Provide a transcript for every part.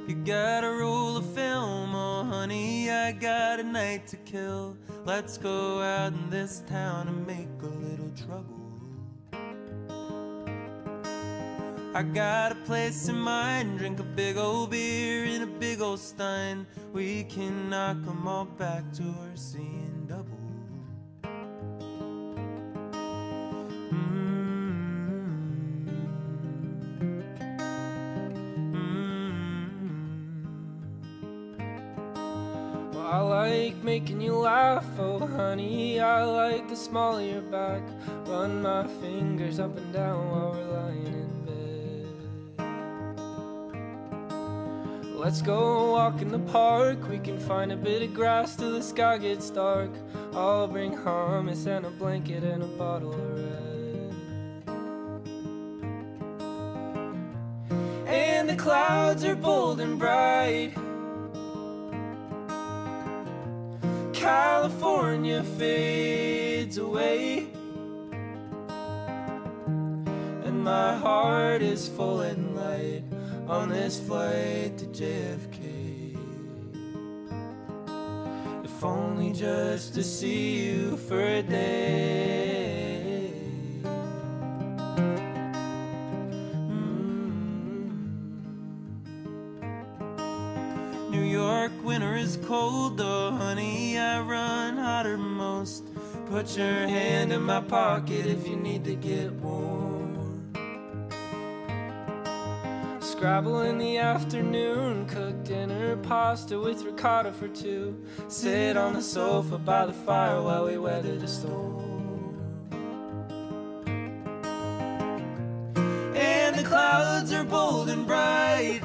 You got a roll of film, oh honey, I got a night to kill. Let's go out in this town and make a little trouble. I got a place in mind, drink a big old beer in a big old stein. We can knock 'em all back to our seeing double. I like making you laugh, oh honey, I like the small of your back. Run my fingers up and down while we're lying in bed. Let's go walk in the park, we can find a bit of grass till the sky gets dark. I'll bring hummus and a blanket and a bottle of red. And the clouds are bold and bright, California fades away, and my heart is full and light on this flight to JFK. If only just to see you for a day. New York winter is cold, oh honey, I run hotter most. Put your hand in my pocket if you need to get warm. Scrabble in the afternoon, cook dinner, pasta with ricotta for two. Sit on the sofa by the fire while we weather the storm. And the clouds are bold and bright,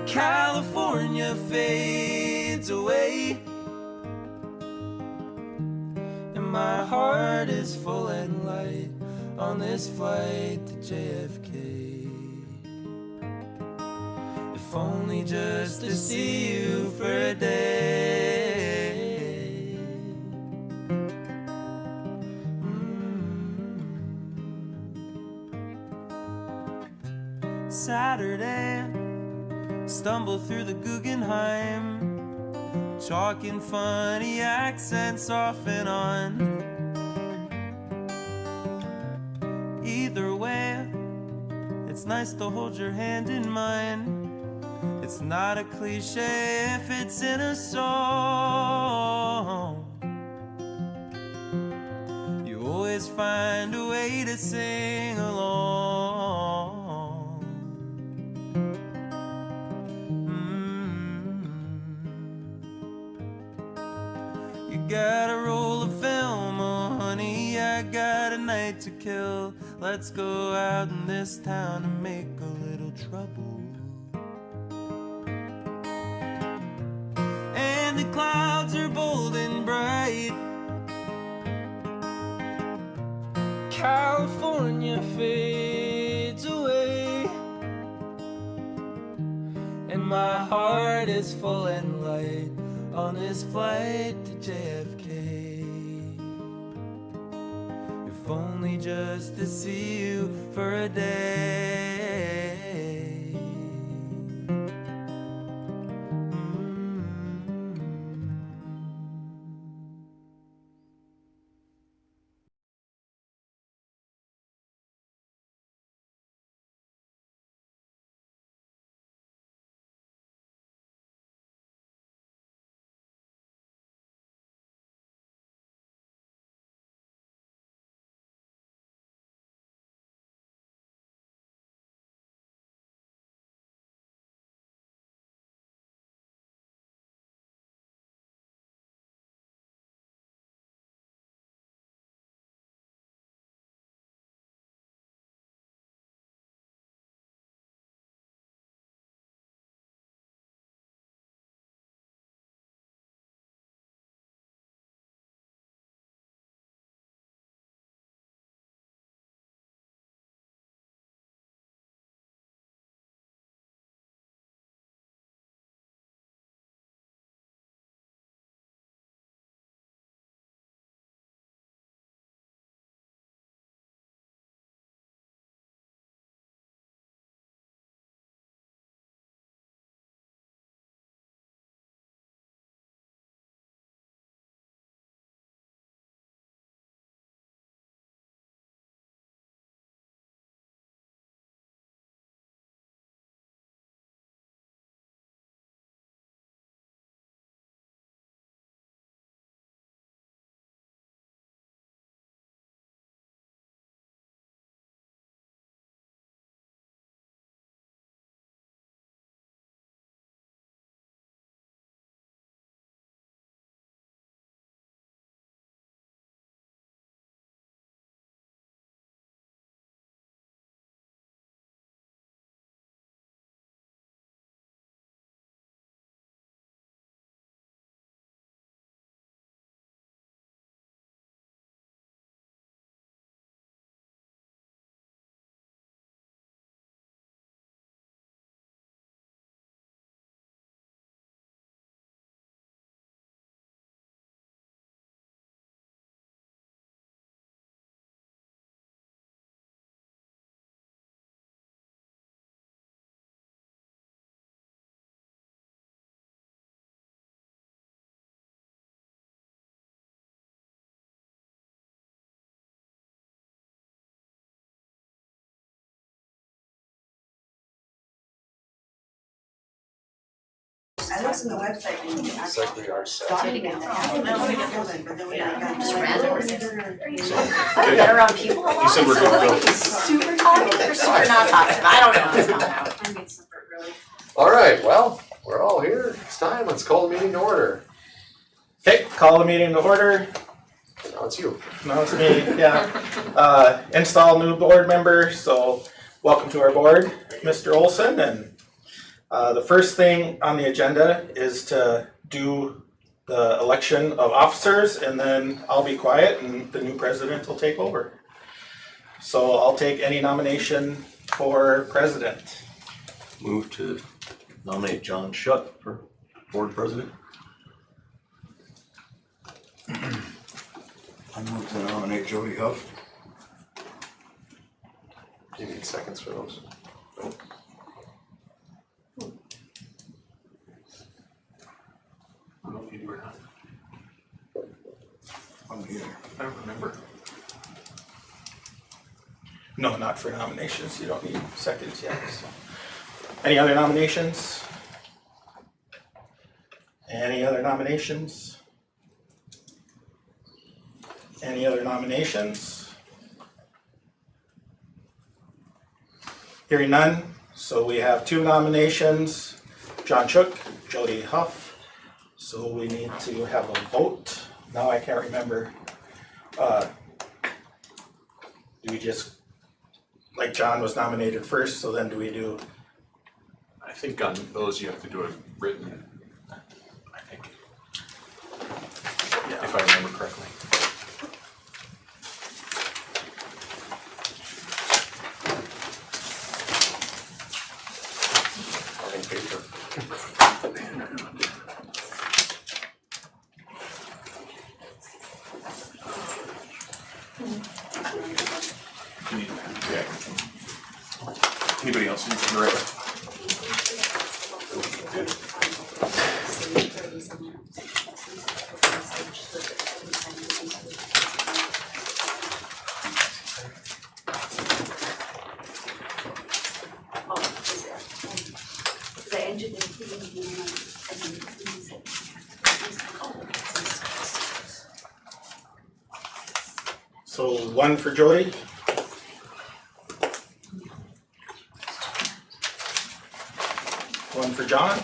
California fades away, and my heart is full and light on this flight to JFK. If only just to see you for a day. Saturday, stumble through the Guggenheim, talking funny accents off and on. Either way, it's nice to hold your hand in mine. It's not a cliche if it's in a song. You always find a way to sing along. You got a roll of film, oh honey, I got a night to kill. Let's go out in this town and make a little trouble. And the clouds are bold and bright, California fades away, and my heart is full and light on this flight to JFK. If only just to see you for a day. I looked on the website and you Exactly our set. dotted it down. But then we got Just random. Okay. Get around people a lot, You said we're so good to go. like super talkative or super not talkative, I don't know what's coming out. I made separate really. All right, well, we're all here. It's time. Let's call the meeting to order. Okay, call the meeting to order. Now it's you. No, it's me, yeah. Install new board member, so welcome to our board, Mr. Olson. And the first thing on the agenda is to do the election of officers, and then I'll be quiet and the new president will take over. So I'll take any nomination for president. Move to nominate John Shutt for board president. I move to nominate Jody Huff. Do you need seconds for those? I don't know if you do or not. I'm here. I don't remember. No, not for nominations, you don't need seconds yet, so. Any other nominations? Any other nominations? Any other nominations? Hearing none, so we have two nominations, John Chook, Jody Huff. So we need to have a vote. Now I can't remember. Do we just, like John was nominated first, so then do we do, I think on those you have to do it written, I think, if I remember correctly. On paper. Yeah. Anybody else needs to write it? so one for Jody? One for John?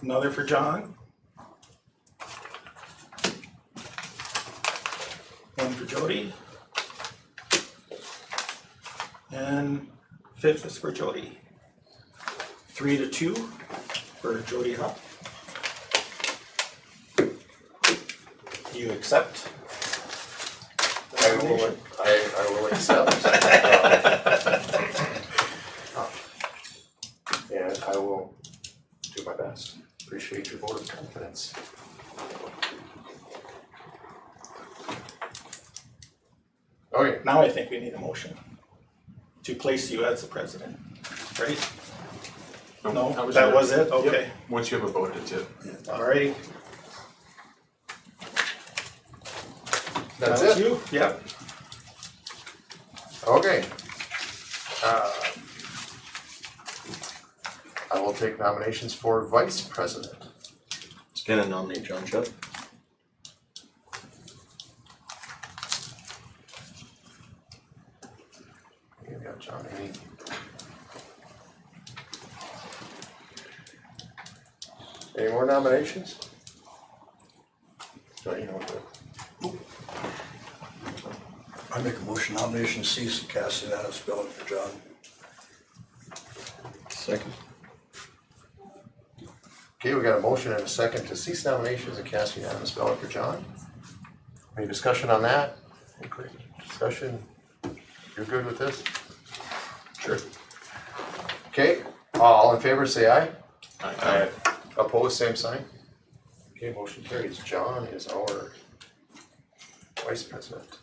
Another for John? One for Jody? And fifth is for Jody. 3-2 for Jody Huff. You accept? the nomination? I will accept. And I will do my best. Appreciate your vote of confidence. Okay, Now I think we need a motion to place you as the president, right? No, that was it? Okay. Yep. Once you have a vote, that's it. Alrighty. that's That was it. you? Yep. Okay. I will take nominations for vice president. It's gonna nominate John Shutt. You got John, any more nominations? So you know what to. I make a motion nomination cease and cast unanimous ballot for John. Second. Okay, we got a motion and a second to cease nominations and cast unanimous ballot for John. Any discussion on that? Any quick discussion? You're good with this? Sure. Okay, all in favor say aye. Aye. Opposed, same sign. Okay, motion carries. John is our vice president.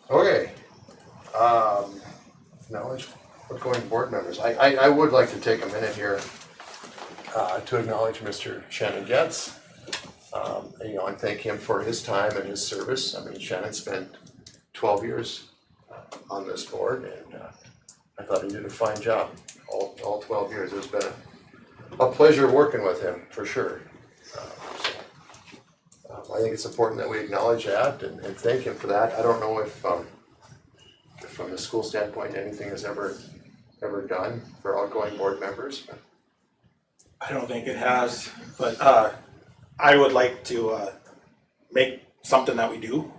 Okay. Now it's outgoing board members. I would like to take a minute here to acknowledge Mr. Shannon Getz. You know, and thank him for his time and his service. I mean, Shannon spent 12 years on this board, and I thought he did a fine job all 12 years. It's been a pleasure working with him, for sure. I think it's important that we acknowledge that and thank him for that. I don't know if from the school standpoint, anything is ever done for outgoing board members, but I don't think it has, but I would like to make something that we do.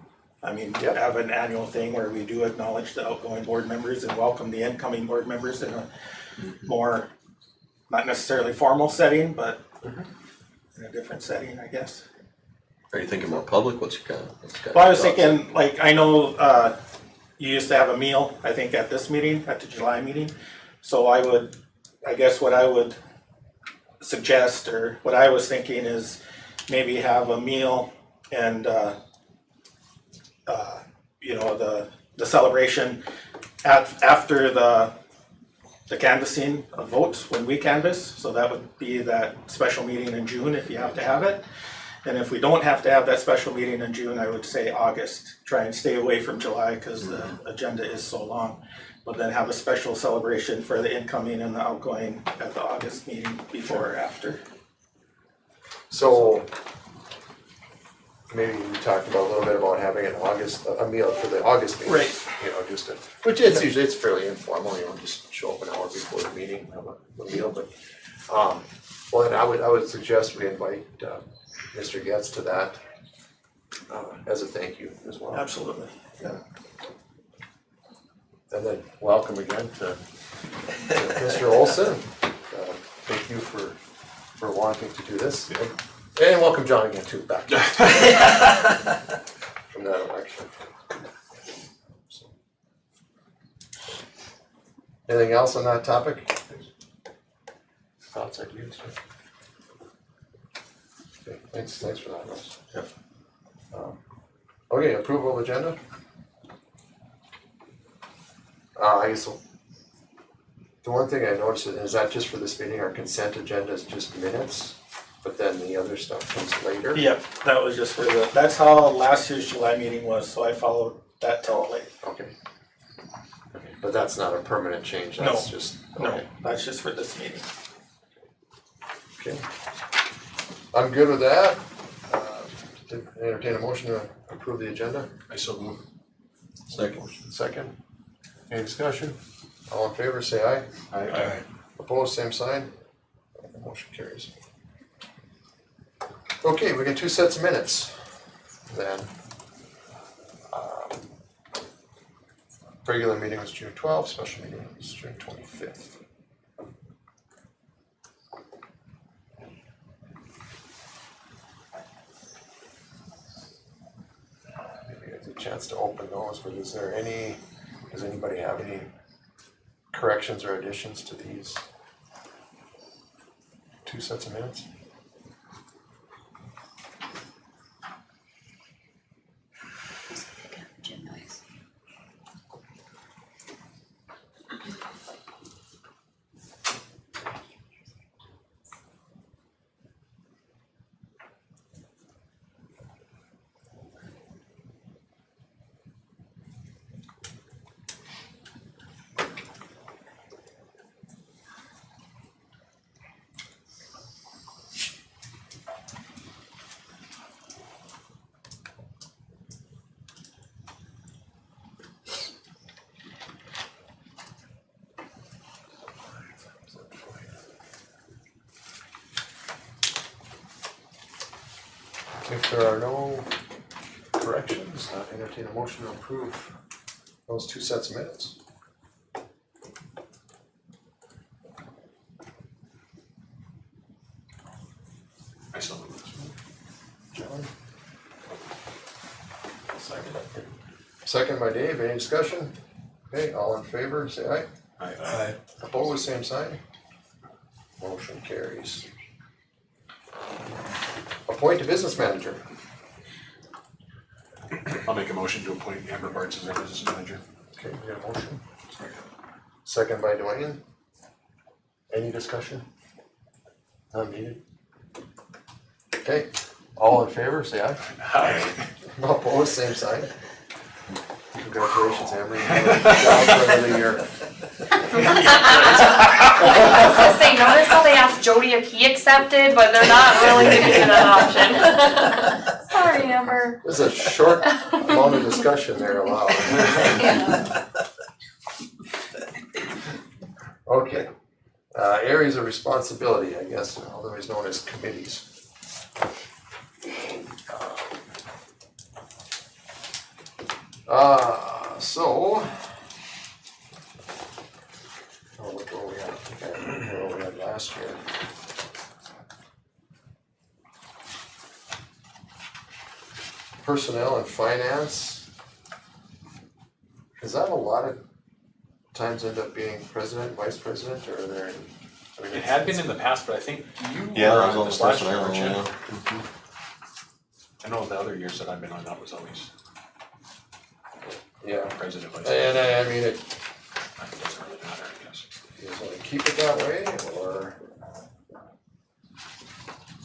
I mean, Yep. have an annual thing where we do acknowledge the outgoing board members and welcome the incoming board members in a more, not necessarily formal setting, but in a different setting, I guess. Are you thinking more public? What's your kind of? Well, I was thinking, like, I know you used to have a meal, I think, at this meeting, at the July meeting. So I guess what I would suggest, or what I was thinking is maybe have a meal and, you know, the celebration after the canvassing of votes, when we canvass. So that would be that special meeting in June if you have to have it. And if we don't have to have that special meeting in June, I would say August. Try and stay away from July because the agenda is so long. But then have a special celebration for the incoming and the outgoing at the August meeting, before or after. so maybe we talked about a little bit about having a meal for the August meeting. Right. You know, which it's usually, it's fairly informal, you know, just show up an hour before the meeting, have a meal, but, well, then I would suggest we invite, Mr. Getz to that, as a thank you as well. Absolutely. Yeah. And then welcome again to Mr. Olson. Thank you for wanting to do this. And welcome John again too, back from that election. So. Anything else on that topic? Thoughts, ideas? Okay, thanks for that, Russ. Yep. Okay, approval of agenda? I guess the one thing I noticed is that just for this meeting, our consent agenda is just minutes, but then the other stuff comes later. Yep, that was just for that's how last year's July meeting was, so I followed that template. Okay. Okay, but that's not a permanent change, No. that's just, No, okay. that's just for this meeting. Okay. I'm good with that. Entertain a motion to approve the agenda. I so move. Second. Any discussion? All in favor, say aye. Aye. Opposed, same sign. Motion carries. Okay, we got two sets of minutes then. Regular meeting was June 12th, special meeting was June 25th. Maybe get a chance to open those, but does anybody have any corrections or additions to these two sets of minutes? If there are no corrections, entertain a motion to approve those two sets of minutes. I so move. John? Second by Dave, any discussion? Okay, all in favor, say aye. Aye. Opposed, same sign. Motion carries. Appoint a business manager. I'll make a motion to appoint Amber Bartz as our business manager. Okay, we got a motion. Second by Dwayne. Any discussion? Not needed. Okay, All in favor, say aye. Aye. Opposed, same sign. Congratulations, Emery. Job for another year. I was gonna say, notice how they asked Jody if he accepted, but they're not really giving you that option. Sorry, Amber. There's a short amount of discussion there allowed. Okay, areas of responsibility, I guess, otherwise known as committees. So. Oh, look where we had, I think I remember what we had last year. Personnel and finance. Does that a lot of times end up being president, vice president, or are there any? I mean, It had been in the past, but I think you Yeah, were I was on on this the last year, personnel, weren't you? yeah. I know the other years that I've been on, that was always Yeah, president, vice and president. I mean, it, It doesn't really matter, I guess. is it keep it that way, or?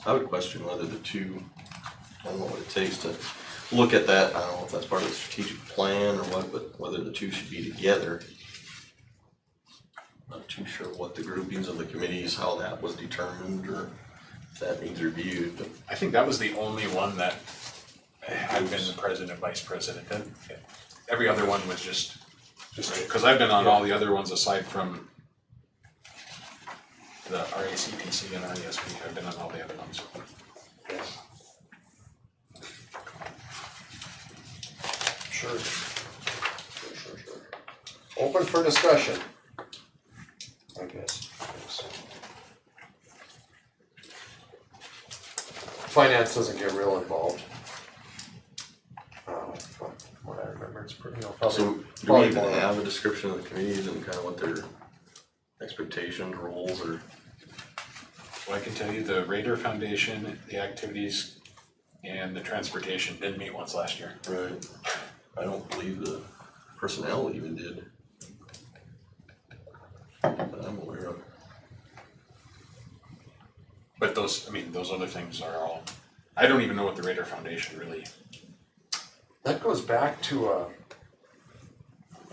I would question whether the two, I don't know what it takes to look at that, I don't know if that's part of the strategic plan or what, but whether the two should be together. Not too sure what the groupings of the committees, how that was determined, or if that needs reviewed, but I think that was the only one that I've been the president, vice president, and every other one was just, cause I've been on all the other ones aside from the RACPC and RESP, I've been on all the other ones. Sure. Sure. Open for discussion. I guess. Finance doesn't get real involved. From what I remember, it's pretty, probably. so do we probably even more- have a description of the committees and kind of what their expectations, roles, or? Well, I can tell you the Raider Foundation, the activities, and the transportation did meet once last year. Right. I don't believe the personnel even did. That I'm aware of. But those, I mean, those other things are all, I don't even know what the Raider Foundation really, That goes back to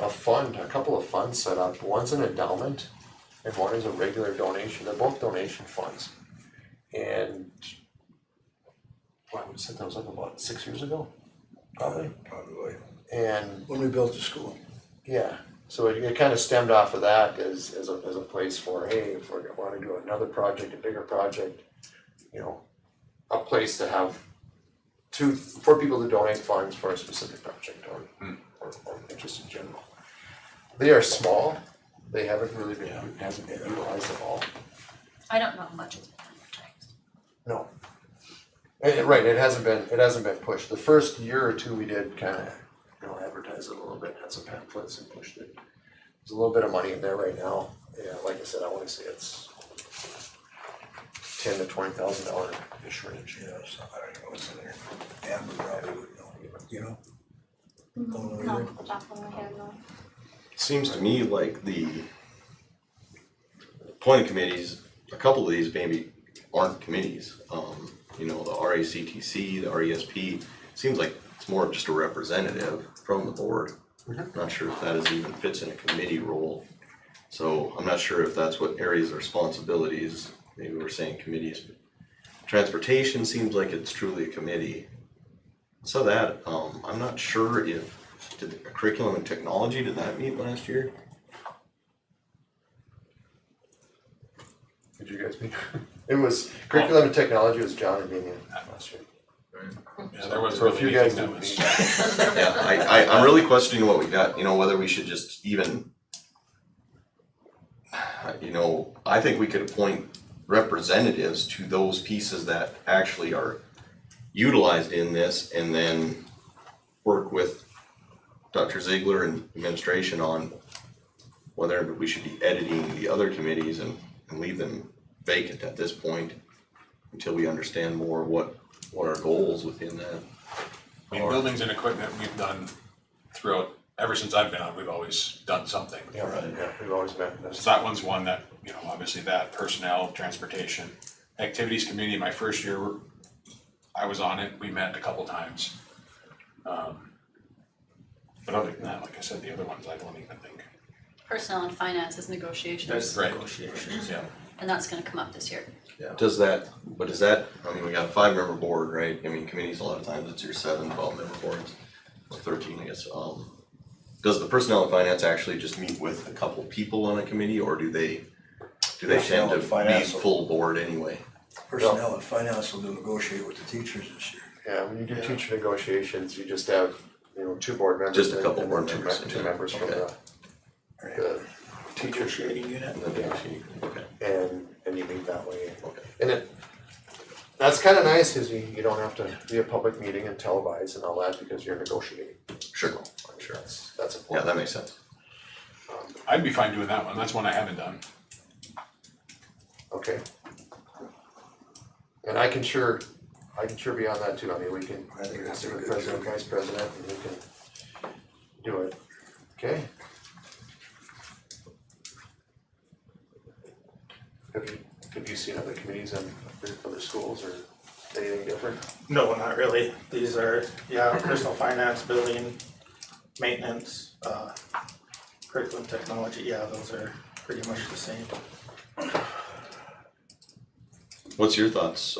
a fund, a couple of funds set up. One's an endowment and one is a regular donation. They're both donation funds. And well, I would have set those up about 6 years ago, probably. Probably. And When we built the school. yeah, so it kind of stemmed off of that as a place for, hey, if we want to do another project, a bigger project, you know, a place to have for people to donate funds for a specific project or just in general. They are small, they haven't really been, hasn't been utilized at all. I don't know how much it's been advertised. No. Right, it hasn't been pushed. The first year or two we did kind of, advertise it a little bit, had some pamphlets and pushed it. There's a little bit of money in there right now. Yeah, like I said, I wanna say it's $10,000 to $20,000-ish range. Yes, I don't know what's in there. Amber probably would know, you know? Don't know Not either. off the top of my head, no. Seems to me like the appointed committees, a couple of these maybe aren't committees. The RACTC, the RESP, seems like it's more of just a representative from the board. Not sure if that even fits in a committee role. So I'm not sure if that's what areas of responsibilities, maybe we're saying committees. But transportation seems like it's truly a committee. So that, I'm not sure if, did curriculum and technology, did that meet last year? Did you guys meet? It was curriculum and technology was John and Damien last year. yeah, there wasn't So if really you guys anything that didn't was. meet, Yeah, I'm really questioning what we got, whether we should just even, I think we could appoint representatives to those pieces that actually are utilized in this and then work with Dr. Ziegler and administration on whether we should be editing the other committees and leave them vacant at this point until we understand more what our goals within that. I mean, buildings and equipment, we've done throughout, ever since I've been on, we've always done something. yeah, we've always met. So that one's one that, obviously that, personnel, transportation, activities committee, my first year, I was on it, we met a couple times. But other than that, like I said, the other ones, I don't even think. Personnel and finances negotiations, There's Right. negotiations. Yeah. and that's gonna come up this year. Does that, but is that, I mean, we got a 5-member board, right? I mean, committees, a lot of times it's your 7, 12-member boards, or 13, I guess. Does the personnel and finance actually just meet with a couple people on a committee, or do they tend Personnel to and be finance. full board anyway? Personnel and finance will negotiate with the teachers this year. Yeah, when you do teacher negotiations, you just have, 2 board members. Just a and- couple and board then members, two yeah. members from Okay. the teachers, Negotiating unit. And then they actually- Okay, and you meet that way. okay. And that's kinda nice, cause you don't have to be a public meeting and televise and all that, because you're negotiating. Sure, So, I'm sure that's Yeah, important. that makes sense. I'd be fine doing that one, that's one I haven't done. Okay. And I can sure be on that too, I mean, we can, I think that's a the good president, job. vice president, and we can do it, okay? Have you seen other committees in other schools or anything different? No, not really. These are, personal finance, building, maintenance, curriculum technology, those are pretty much the same. What's your thoughts,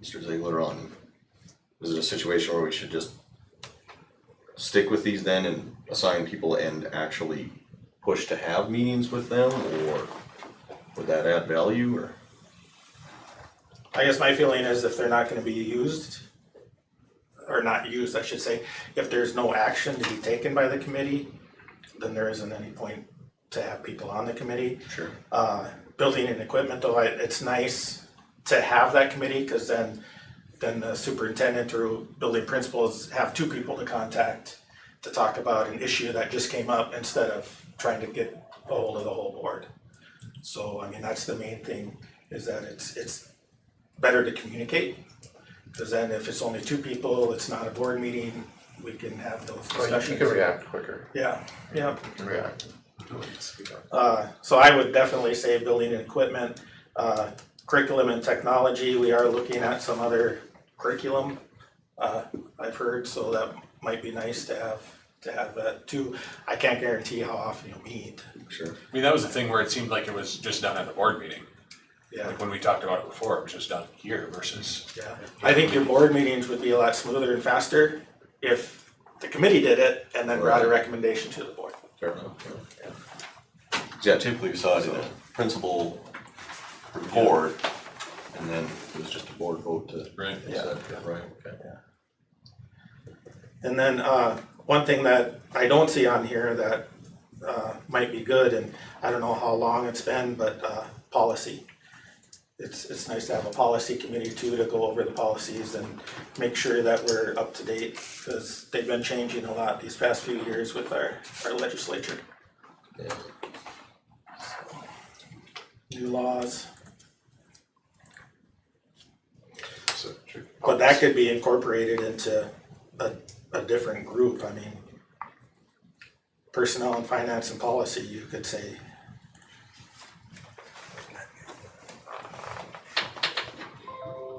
Mr. Ziegler, on, is it a situation where we should just stick with these then and assign people and actually push to have meetings with them, or would that add value, or? I guess my feeling is if they're not gonna be used, or not used, I should say, if there's no action to be taken by the committee, then there isn't any point to have people on the committee. Sure. Building and equipment, though, it's nice to have that committee, cause then the superintendent or building principals have 2 people to contact to talk about an issue that just came up instead of trying to get a hold of the whole board. So, I mean, that's the main thing, is that it's better to communicate, cause then if it's only 2 people, it's not a board meeting, we can have those discussions. You can react quicker, Yeah, you can react. so I would definitely say building and equipment, curriculum and technology, we are looking at some other curriculum, I've heard, so that might be nice to have that too. I can't guarantee how often you'll meet. Sure. I mean, that was the thing where it seemed like it was just done at the board meeting. Yeah, Like when we talked about it before, it was just done here versus. yeah. I think your board meetings would be a lot smoother and faster if the committee did it and then brought a recommendation to the board. Fair enough, yeah. Yeah, typically we saw it in a principal report, and then it was just a board vote to. Right. Yeah. Right, okay. And then, one thing that I don't see on here that, might be good, and I don't know how long it's been, but, policy. It's nice to have a policy committee too, to go over the policies and make sure that we're up to date, cause they've been changing a lot these past few years with our legislature. Yeah. New laws, So, but that could be incorporated into a different group, I mean. Personnel and finance and policy, you could say.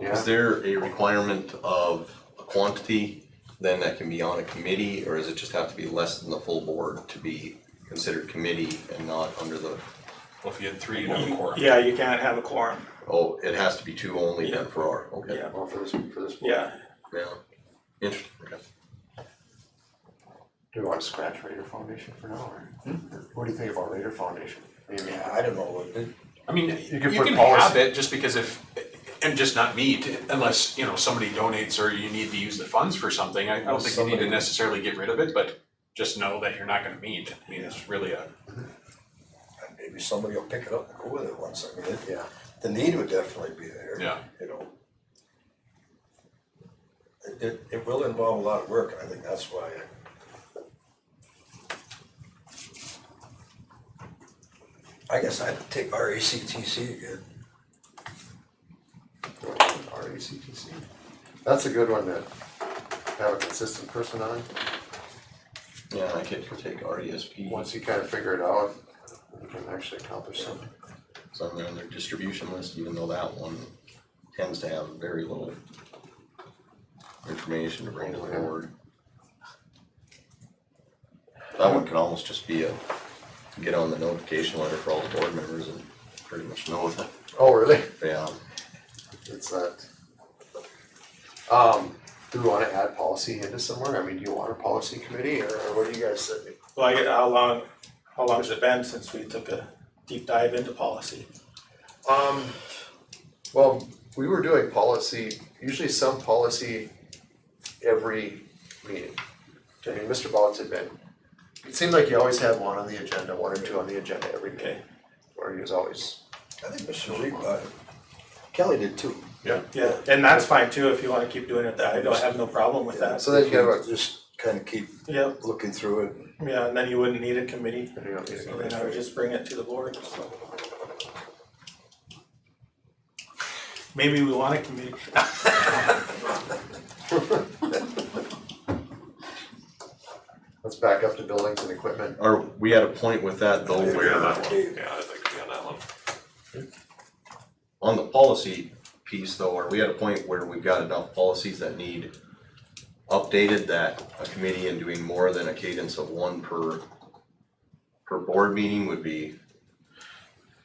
Yeah. Is there a requirement of a quantity then that can be on a committee, or does it just have to be less than the full board to be considered committee and not under the, Well, if you had 3, you'd have a quorum. Yeah, you can't have a quorum, oh, it has to be 2 only then Yeah. for our, okay. Yeah. Well, for this board. yeah. Yeah, interesting, okay. Do you want to scratch Raider Foundation for now, or what do you think about Raider Foundation? I mean, Yeah, I don't know what it. I mean, You you can put can policy- have it just because and just not meet, unless, somebody donates or you need to use the funds for something. I don't think you need to Somebody- necessarily get rid of it, but just know that you're not gonna meet. I mean, it's really Maybe somebody will pick it up and go with it once, I mean, Yeah. the need would definitely be there. Yeah. You know. It will involve a lot of work, and I think that's why. I guess I'd take RACTC again. RACTC. That's a good one to have a consistent person on. Yeah, I could take RESP. Once you kind of figure it out, you can actually accomplish something. It's on their distribution list, even though that one tends to have very little information to bring to the board. That one can almost just be get on the notification letter for all the board members and pretty much know that, Oh, really? yeah. It's not. Do we wanna add policy into somewhere? I mean, do you want a policy committee or what do you guys think? Well, how long has it been since we took a deep dive into policy? Well, we were doing policy, usually some policy every meeting. I mean, Mr. Boggs had been, it seemed like you always had one on the agenda, one or two on the agenda every meeting. Okay. Where he was always, I think Mr. Reed, Kelly did too. Yeah, and that's fine too, if you wanna keep doing it, that, I don't have no problem with that. so then you gotta, Just kinda keep Yep, looking through it. yeah, and then you wouldn't need a committee, you don't need to so go then I would just bring it to the board, so. Maybe we want a committee. let's back up to buildings and equipment. Are we at a point with that though Yeah, where that one, yeah, I'd like to be on that one. on the policy piece though, are we at a point where we've got enough policies that need updated that a committee and doing more than a cadence of one per board meeting would be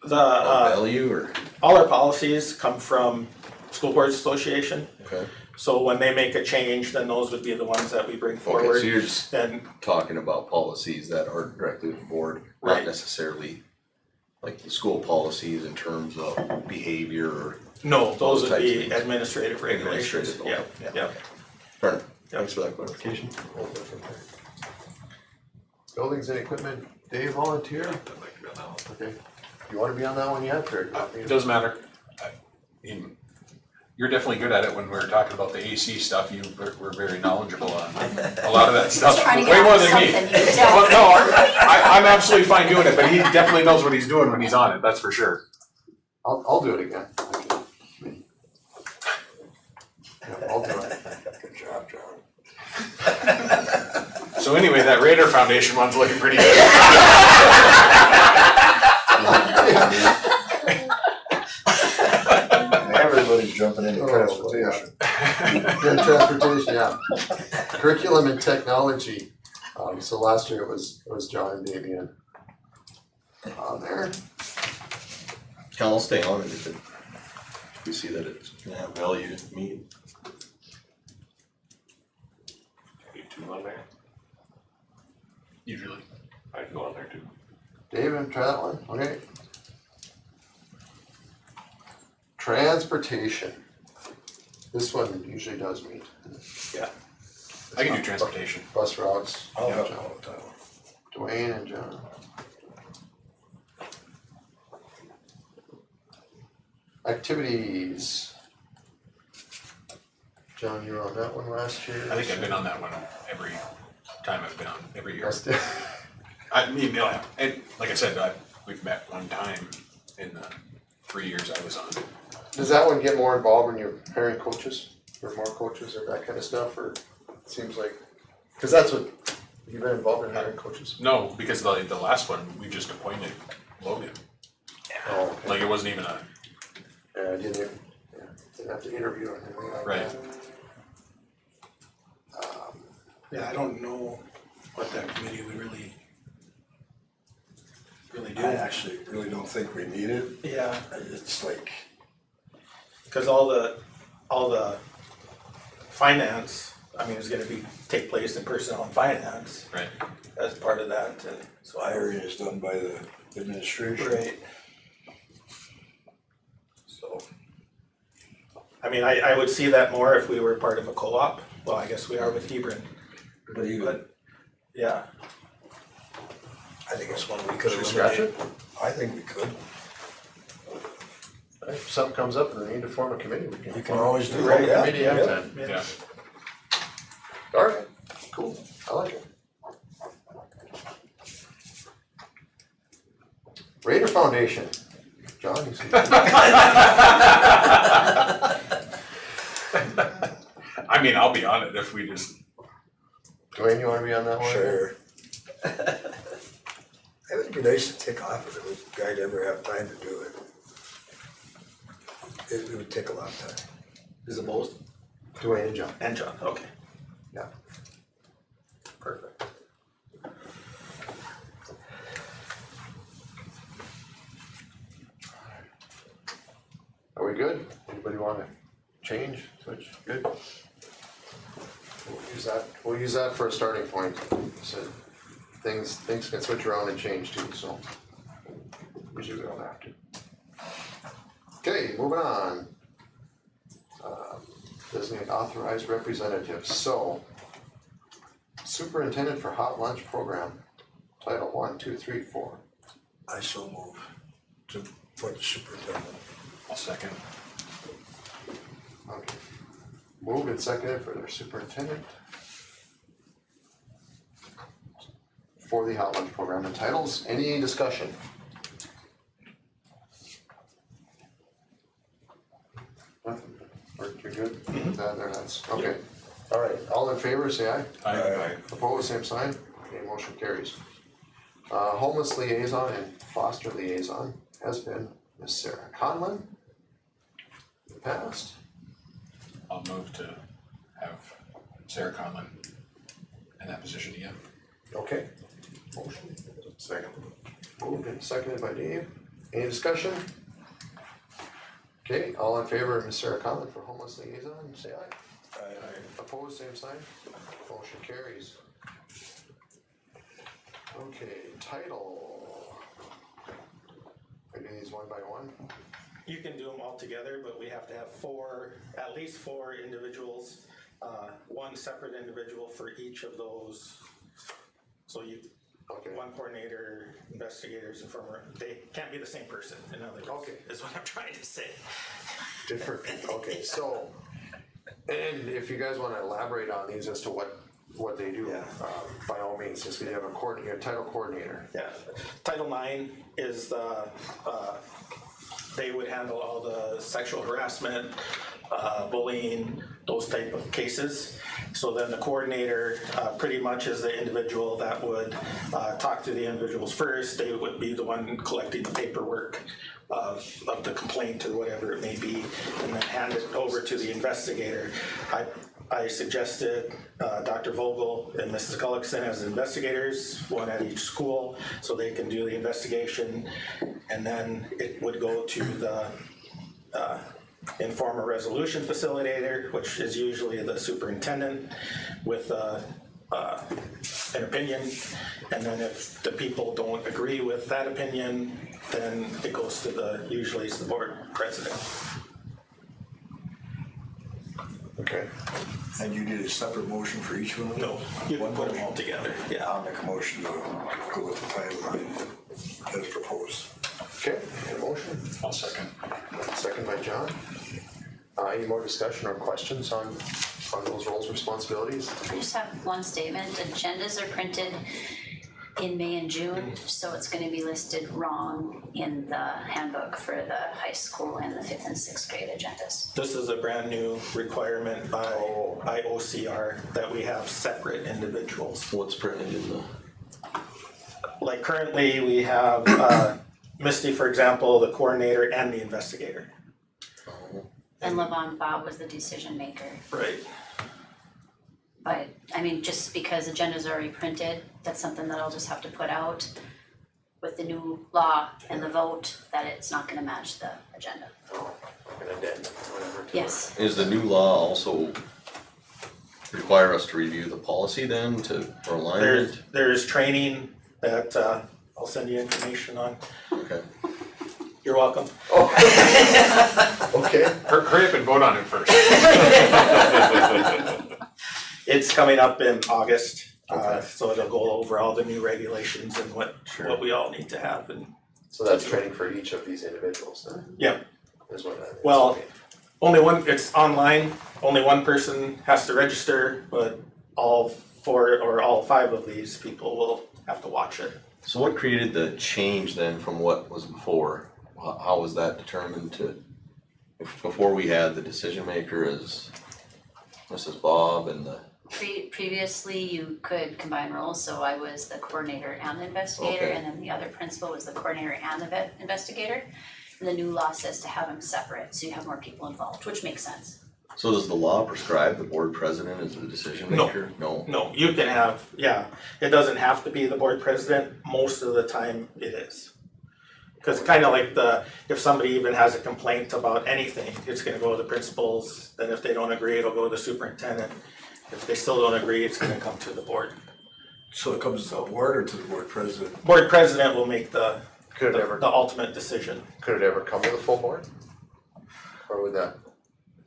The, of value or? all our policies come from School Boards Association, Okay. so when they make a change, then those would be the ones that we bring Okay, forward. so you're just And, talking about policies that are directly with the board, not Right. necessarily like the school policies in terms of behavior or no, those Those would types of be things. administrative regulations, administrative. yeah, okay, yeah. Fair enough. Thanks for that clarification. Buildings and equipment, Dave volunteer? I'd like to be on that one. Okay. You wanna be on that one yet or? It doesn't matter. You're definitely good at it when we're talking about the AC stuff, we're very knowledgeable on a lot of that stuff, Trying to way get more on than me. something, you can tell. Well, no, I'm absolutely fine doing it, but he definitely knows what he's doing when he's on it, that's for sure. I'll do it again. Yeah, I'll do it. Good job, John. So anyway, that Raider Foundation one's looking pretty good. Everybody's jumping into Oh, transportation. Yeah, transportation, yeah. Curriculum and technology. So last year it was John and Damian on there. I'll stay on it if we see that it's gonna have value to meet. You two on there? Usually, I'd go on there too. David, try that one, okay. Transportation. This one usually does meet. I can do transportation. Bus routes, I'll yeah, help John. out with that one. Dwayne and John. Activities. John, you were on that one last year. I think I've been on that one every time I've been on, every year. Last year. I mean, yeah, and like I said, we've met one time in the 3 years I was on. Does that one get more involved when you're pairing coaches, or more coaches, or that kind of stuff, or it seems like, cause that's what, you've been involved in hiring coaches? No, because the last one, we just appointed Logan. Oh, okay. Like it wasn't even a, Yeah, I didn't have to interview or anything like Right. that. Yeah, I don't know what that committee would really do. I actually really don't think we need it. Yeah, It's like, cause all the finance, I mean, is gonna take place in personnel and finance right, as part of that, and so hiring is done by the administration. Right. So, I mean, I would see that more if we were part of a co-op, well, I guess we are with Hebron, But even, but, yeah. I think it's one we could Should we scratch eliminate. it? I think we could. If something comes up and we need to form a committee, we can. You can always do Form a that, committee yeah. anytime. yeah. Alright, cool, I like it. Raider Foundation, John, you see. I mean, I'll be on it if we just, Dwayne, you wanna be on that one? Sure. It would be nice to take off if the guy'd ever have time to do it. It would take a lot of time. Is it both? Dwayne and John. And John, okay. Yeah. Perfect. Are we good? Anybody wanna change, switch, good? We'll use that for a starting point. So things can switch around and change too, so usually we don't have to. Okay, moving on. Designate authorized representatives, so superintendent for hot lunch program, title 1, 2, 3, 4. I so move for the superintendent. I'll second. Okay. Moved and seconded for their superintendent for the hot lunch program and titles. Any discussion? Nothing. You're good? That's okay. All right, all in favor, say aye. Aye. Opposed, same sign. Okay, motion carries. Homeless liaison and foster liaison has been Miss Sarah Conlon. In the past. I'll move to have Sarah Conlon in that position again. Okay. Motion. Second. Moved and seconded by Dave. Any discussion? Okay, all in favor of Ms. Sarah Conlon for homeless liaison, say aye. Aye. Opposed, same sign. Motion carries. Okay, title. Are you doing these one by one? You can do them all together, but we have to have at least four individuals, one separate individual for each of those. So Okay. one coordinator, investigators, informer, they can't be the same person, in other words, Okay. is what I'm trying to say. Different, okay, so, and if you guys wanna elaborate on these as to what they do, Yeah. By all means, since we have a title coordinator. Yeah, Title IX is they would handle all the sexual harassment, bullying, those type of cases. So then the coordinator pretty much is the individual that would talk to the individuals first. They would be the one collecting the paperwork of the complaint or whatever it may be, and then hand it over to the investigator. I suggested Dr. Vogel and Mrs. Gullickson as investigators, one at each school, so they can do the investigation. And then it would go to the informer resolution facilitator, which is usually the superintendent with an opinion. And then if the people don't agree with that opinion, then it goes to usually it's the board president. Okay. And you did a separate motion for each one of them? No, you can put them all together, yeah. I'll make a motion to go with the title line as proposed. Okay, any motion? I'll second. Second by John. Any more discussion or questions on those roles, responsibilities? I just have one statement. Agendas are printed in May and June, so it's gonna be listed wrong in the handbook for the high school and the 5th and 6th grade agendas. This is a brand new requirement by OCR that we have separate individuals. What's printed in the, Like currently, we have Misty, for example, the coordinator and the investigator. And Levon Bob was the decision maker. Right. But, I mean, just because agendas are already printed, that's something that I'll just have to put out with the new law and the vote, that it's not gonna match the agenda. An addendum, whatever. Yes, is the new law also require us to review the policy then to align it? There's training that I'll send you information on. Okay. You're welcome. Okay, Hurry up and vote on it first. It's coming up in August, Okay. so it'll go over all the new regulations and what we all need to have and. so that's training for each of these individuals then, Yeah, is what that is. well, only one, it's online, only one person has to register, but all 4 or all 5 of these people will have to watch it. So what created the change then from what was before? How was that determined before we had the decision maker as Mrs. Bob and the, previously you could combine roles, so I was the coordinator and the investigator, Okay. and then the other principal was the coordinator and the investigator. And the new law says to have them separate, so you have more people involved, which makes sense. So does the law prescribe the board president as the decision No. maker? No. No, you can have, yeah, it doesn't have to be the board president, most of the time it is. Cause kinda like if somebody even has a complaint about anything, it's gonna go to the principals, then if they don't agree, it'll go to the superintendent. If they still don't agree, it's gonna come to the board. So it comes to the board or to the board president? Board president will make the Could it ever, ultimate decision. could it ever come to the full board? Or would that,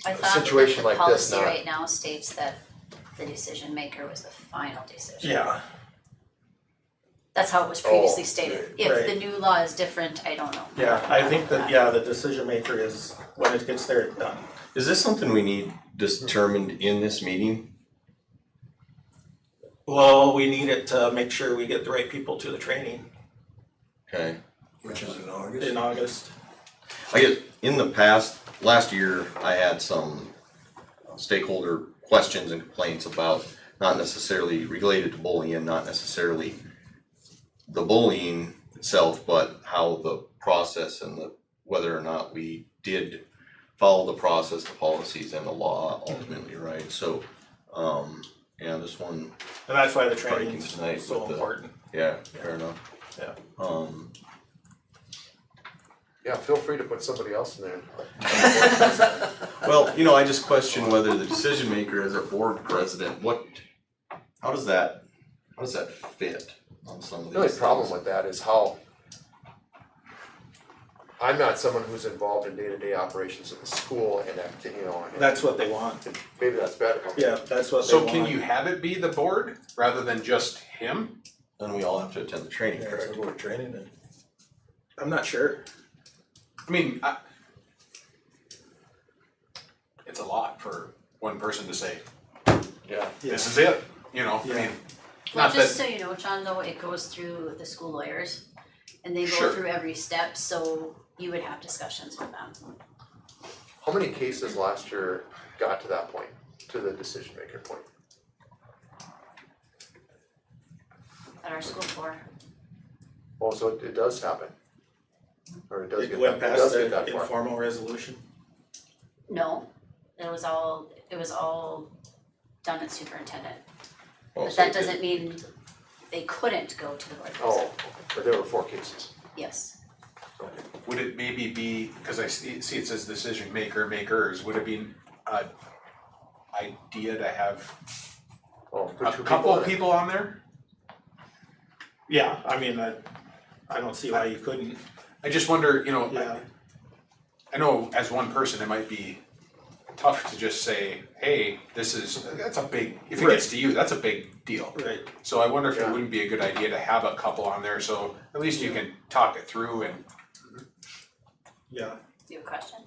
I A thought that situation the like this, policy not- right now states that the decision maker was the final decision. Yeah, That's how it was previously Oh, stated. right. If the new law is different, I don't know. yeah, I think that, yeah, the decision maker is, when it gets there, it's done. Is this something we need determined in this meeting? Well, we need it to make sure we get the right people to the training Okay. Which is in August? in August. I guess in the past, last year, I had some stakeholder questions and complaints about not necessarily related to bullying, not necessarily the bullying itself, but how the process and whether or not we did follow the process, the policies and the law ultimately, right? So, yeah, this one, And that's why the Probably training is tonight so with the- important. yeah, fair enough. Yeah. yeah, feel free to put somebody else in there. Well, I just question whether the decision maker as a board president, how does that fit on some of these The only problem things? with that is how, I'm not someone who's involved in day-to-day operations of the school and and That's what they want. maybe that's better. Yeah, that's what they So want. can you have it be the board rather than just him? Then we all have to attend the training, Yeah, correct? it's a board training then. I'm not sure. I mean, it's a lot for one person to say, Yeah. this is it, I Yeah. mean, Well, not just that, so you know, John, though, it goes through the school lawyers and they Sure. go through every step, so you would have discussions with them. How many cases last year got to that point, to the decision maker point? At our school for, Oh, so it does happen? Or it does It get went that, it past does get that the far? informal resolution. no, it was all done at superintendent. Oh, But so that it doesn't mean they couldn't go to the board president. Oh, but there were 4 cases. Yes, would it maybe be, cause I see it says decision maker, makers, would it be an idea to have Oh, put a 2 couple in of it. people on there? Yeah, I mean, I don't see why you couldn't, I just wonder, yeah. I know as one person, it might be tough to just say, hey, that's a big, if it gets to you, that's a big deal. Right, So I wonder if it Yeah. wouldn't be a good idea to have a couple on there, so at least you can talk it through and, yeah. you have a question?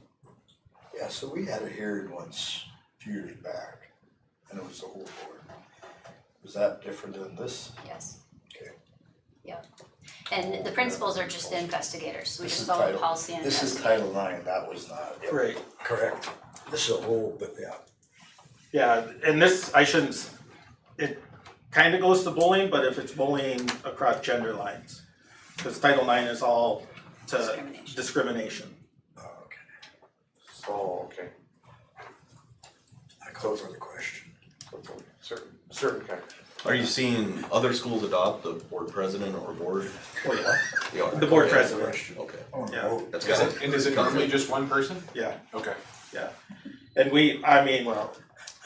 Yeah, so we had a hearing once, a few years back, and it was the whole board. Was that different than this? Yes. Okay. Yep. And the principals are just the investigators, we This just is follow title- policy and This is investigate. Title IX, that was not. Yeah, Right. correct. This is a whole, but yeah. Yeah, and this, it kinda goes to bullying, but if it's bullying across gender lines. Cause Title IX is all to Discrimination. discrimination. Oh, okay. Oh, okay. I called for the question. Certain kind. Are you seeing other schools adopt the board president or board? Oh, yeah, They are. the board Okay. president, Okay. On the Yeah. vote. That's is got it, and is it normally just one person? yeah, Okay. yeah. And I mean, Well,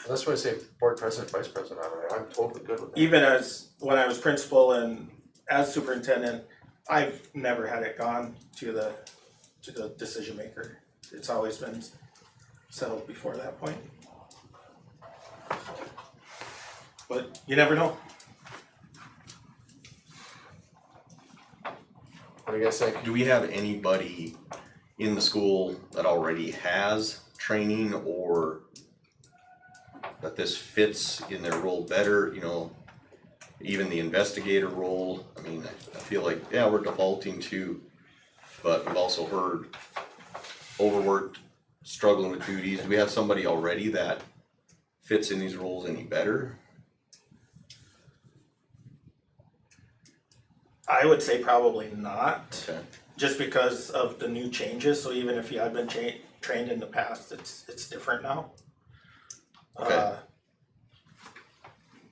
that's why I say board president, vice president, I'm totally good with that. even when I was principal and as superintendent, I've never had it gone to the decision maker. It's always been settled before that point. But you never know. What do you guys think? Do we have anybody in the school that already has training or that this fits in their role better, even the investigator role? I mean, I feel like, yeah, we're defaulting to, but we've also heard overworked, struggling with duties. Do we have somebody already that fits in these roles any better? I would say probably not, Okay. just because of the new changes, so even if you have been trained in the past, it's different now. Uh,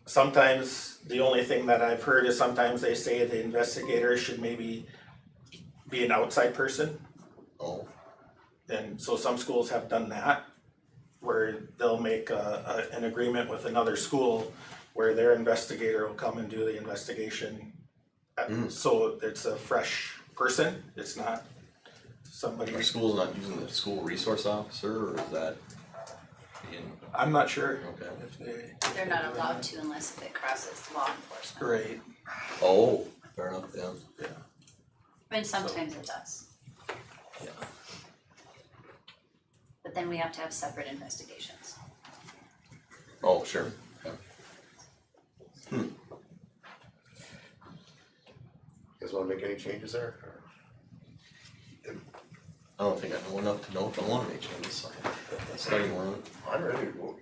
Sometimes, the only thing that I've heard is sometimes they say the investigator should maybe be an outside person. Oh, And so some schools have done that, where they'll make an agreement with another school where their investigator will come and do the investigation. So it's a fresh person, it's not somebody, are schools not using the school resource officer, or is that being, I'm not sure okay? if they. They're not allowed to unless if it crosses law enforcement. Right, Oh, fair enough, yeah. I mean, sometimes it does. yeah. But then we have to have separate investigations. Oh, sure, okay. You guys wanna make any changes there? Or- I don't think I know enough to know if I wanna make changes, so study more on it. I'm ready to vote.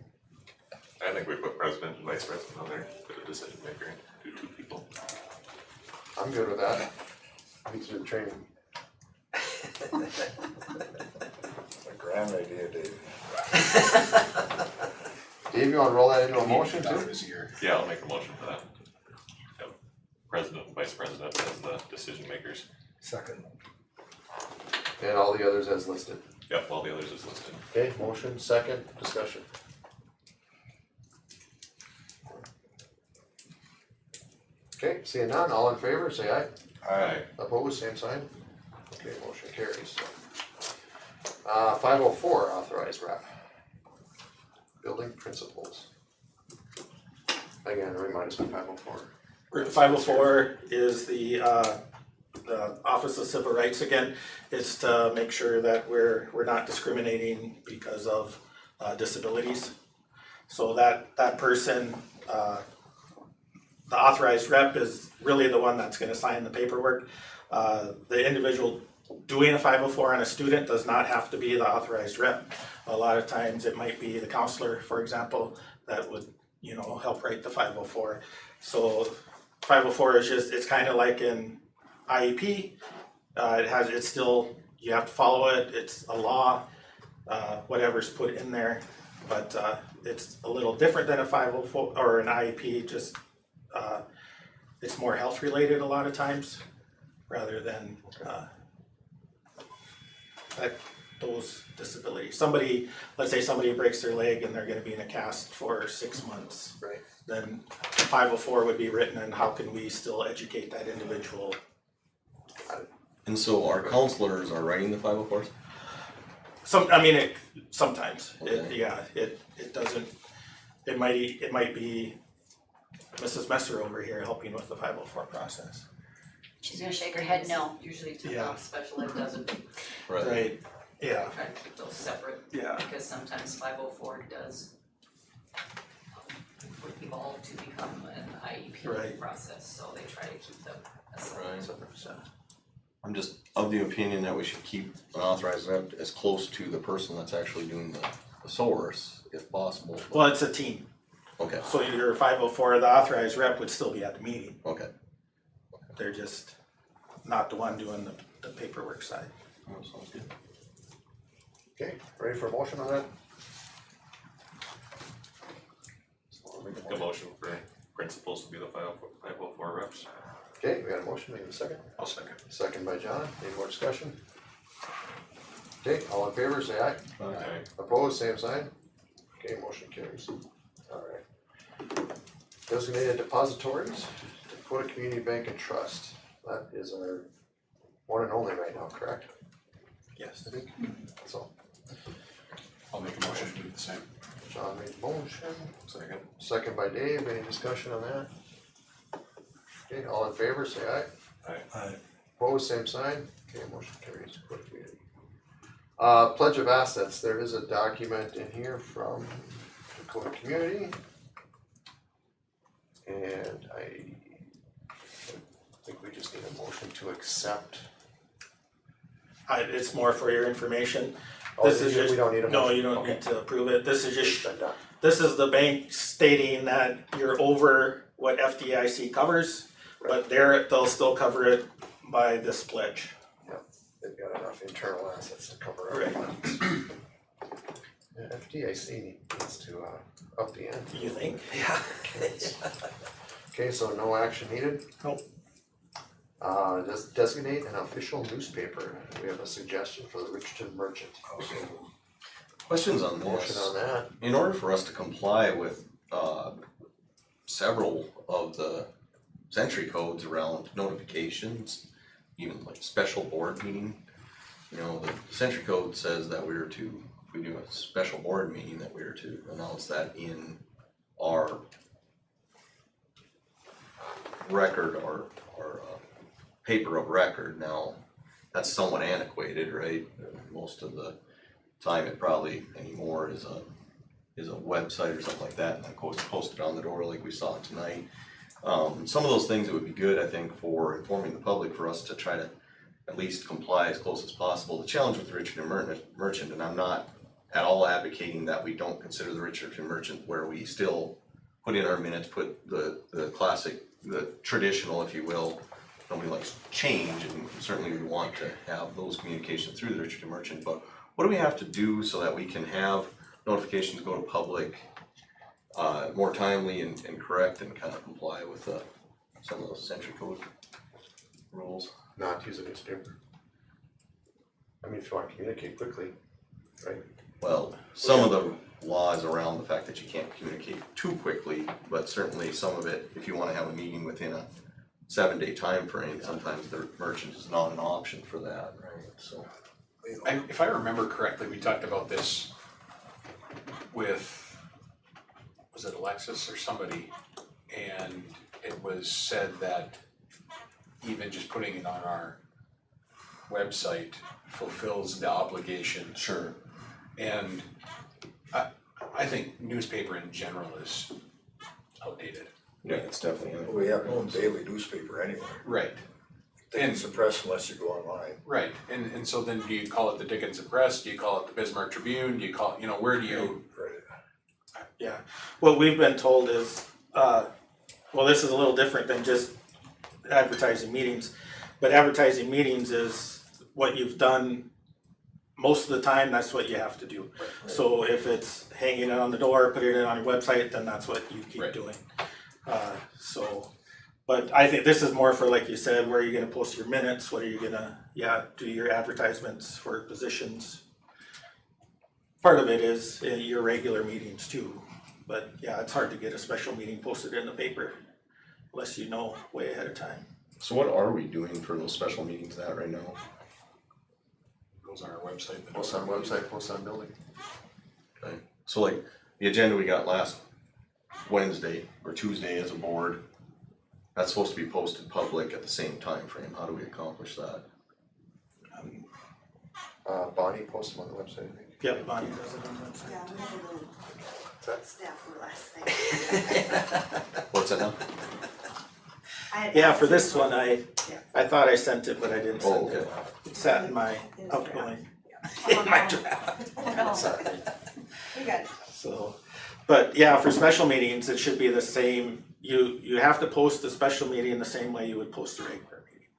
I think we put president and vice president on there, put a decision maker and do two people. I'm good with that. Needs to training. A grand idea, Dave. Dave, you wanna roll that into a motion That too? was your, Yeah, I'll make a motion for that. Yep. President and vice president as the decision makers. Second. And all the others as listed. Yep, all the others is listed. Okay, motion, second, discussion. Okay, seeing none, all in favor, say aye. Aye. Opposed, same sign. Okay, motion carries. 504, authorized rep. Building principals. Again, remind us what 504. 504 is the Office of Civil Rights again. It's to make sure that we're not discriminating because of disabilities. So that person, the authorized rep is really the one that's gonna sign the paperwork. The individual doing a 504 on a student does not have to be the authorized rep. A lot of times it might be the counselor, for example, that would, help write the 504. So 504 is just, it's kind of like an IEP. It's still, you have to follow it, it's a law, whatever's put in there. But it's a little different than a 504 or an IEP, just, it's more health related a lot of times rather than those disabilities. Let's say somebody breaks their leg and they're gonna be in a cast for 6 months. Right. Then 504 would be written, and how can we still educate that individual? And so our counselors are writing the 504s? Sometimes, Okay. it doesn't, it might be Mrs. Messer over here helping with the 504 process. She's gonna shake her head no. Usually Yeah. town special ed doesn't Right, yeah, try to keep those separate, yeah, because sometimes 504 does would evolve to become an IEP Right. process, so they try to keep them aside. Right. I'm just of the opinion that we should keep an authorized rep as close to the person that's actually doing the source, if possible. well, it's a team, Okay, so your 504, the authorized rep would still be at the meeting. okay. They're just not the one doing the paperwork side. That sounds good. Okay, ready for a motion on that? Make a motion for principals to be the 504 reps. Okay, we got a motion, maybe a second. I'll second. Second by John, any more discussion? Okay, all in favor, say aye. Aye. Opposed, same sign. Okay, motion carries. Alright. Designated depositories, Dakota Community Bank and Trust. That is our one and only right now, correct? Yes. I think, so, I'll make a motion to do the same. John made motion, Second. second by Dave, any discussion on that? Okay, all in favor, say aye. Aye. Opposed, same sign. Okay, motion carries. Dakota Community. Pledge of assets, there is a document in here from Dakota Community. And I think we just need a motion to accept. It's more for your information. Oh, This is just, we don't need a motion? no, you don't Okay. need to approve it. This is just, Then done. this is the bank stating that you're over what FDIC covers, but they'll still cover it by this pledge. They've got enough internal assets to cover Right. everything. The FDIC needs to up the ante. You think? Yeah. Okay, so no action needed? Nope. Designate an official newspaper. We have a suggestion for the Richardton Merchant. Questions on Motion this? on that. In order for us to comply with several of the century codes around notifications, even like special board meeting, you know, the century code says that we are to, if we do a special board meeting, that we are to announce that in our record, our paper of record. Now, that's somewhat antiquated, right? Most of the time it probably anymore is a website or something like that, and then posted on the door like we saw tonight. Some of those things that would be good, I think, for informing the public, for us to try to at least comply as close as possible. The challenge with the Richardton Merchant, and I'm not at all advocating that we don't consider the Richardton Merchant, where we still put in our minutes, put the classic, the traditional, if you will. Nobody likes change, and certainly we want to have those communications through the Richardton Merchant, but what do we have to do so that we can have notifications go to public more timely and correct, and kind of comply with some of those century code rules? Not use a newspaper. I mean, if you want to communicate quickly, right? Well, some of the laws around the fact that you can't communicate too quickly, but certainly some of it, if you want to have a meeting within a 7-day time frame, sometimes the merchant is not an option for that, right? So, If I remember correctly, we talked about this with, was it Alexis or somebody? And it was said that even just putting it on our website fulfills the obligation. sure. And I think newspaper in general is outdated. Yeah, it's definitely. We have no daily newspaper anyway. Right. Dickens and Press unless you go online. Right, and so then do you call it the Dickens Press, do you call it the Bismarck Tribune, do you call it, where do you? Right. Yeah, what we've been told is, well, this is a little different than just advertising meetings, but advertising meetings is what you've done most of the time, that's what you have to do. So if it's hanging it on the door, putting it on your website, then that's what you keep doing. But I think this is more for, like you said, where are you gonna post your minutes, what are you gonna, do your advertisements for positions. Part of it is your regular meetings too, but it's hard to get a special meeting posted in the paper unless you know way ahead of time. So what are we doing for those special meetings at right now? Goes on our website. Post on website, post on building. Okay, so like the agenda we got last Wednesday or Tuesday as a board, that's supposed to be posted public at the same time frame. How do we accomplish that? Bonnie posted on the website, I think. Yep, Bonnie does it on the website. Yeah, we have a little staff for last thing. What's that now? Yeah, for this one, I thought I sent it, but I didn't Oh, send it. okay. It sat in my outgoing, in my draft. Sorry. We got it. So, but for special meetings, it should be the same. You have to post the special meeting the same way you would post a regular meeting.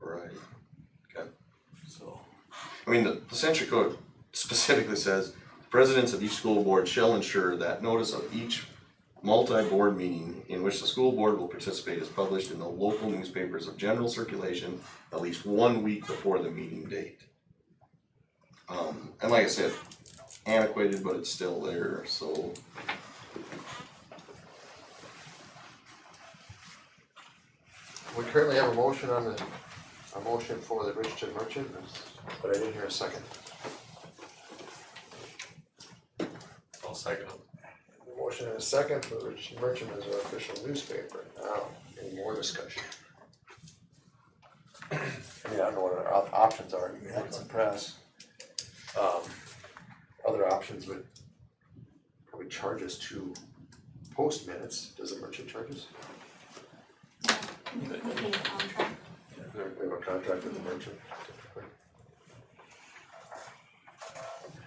Right, okay. So, I mean, the Century Code specifically says, presidents of each school board shall ensure that notice of each multi-board meeting in which the school board will participate is published in the local newspapers of general circulation at least 1 week before the meeting date. And like I said, antiquated, but it's still there, so. We currently have a motion for the Richardton Merchant, but I didn't hear a second. I'll second it. Motion and a second for the Richardton Merchant as our official newspaper. Now, any more discussion? I mean, I don't know what our options are, you have some press. Other options would probably charge us to post minutes. Does the merchant charge us? We pay a contract. We have a contract with the merchant typically.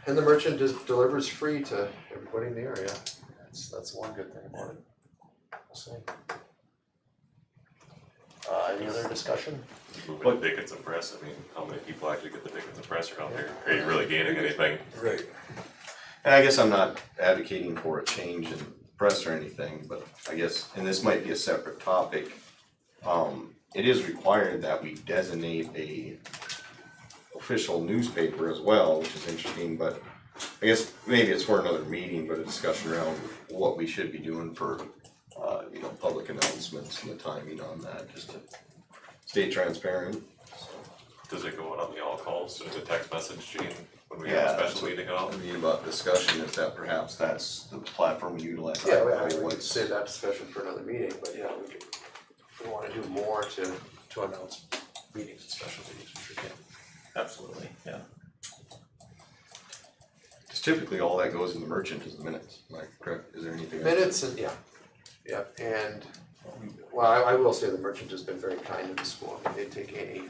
And the merchant just delivers free to everybody in the area. That's one good thing about it. We'll see. Any other discussion? Moving to Dickens and Press, I mean, how many people actually get the Dickens and Press around here? Are you really gaining anything? Right. And I guess I'm not advocating for a change in press or anything, but I guess, and this might be a separate topic. It is required that we designate a official newspaper as well, which is interesting, but I guess maybe it's for another meeting, but a discussion around what we should be doing for, public announcements and the timing on that, just to stay transparent. Does it go out on the all calls, so the text message chain when we Yeah, have a special meeting at all? I mean, about discussion is that perhaps that's the platform we utilize. Yeah, I we don't know could what's- save that discussion for another meeting, but yeah, we could, if we wanna do more to announce meetings and special meetings, we sure can. Absolutely, yeah. Cause typically all that goes in the merchant is the minutes, am I correct? Is there anything else? Minutes and, yeah, and, well, I will say the merchant has been very kind to the school. I mean, they take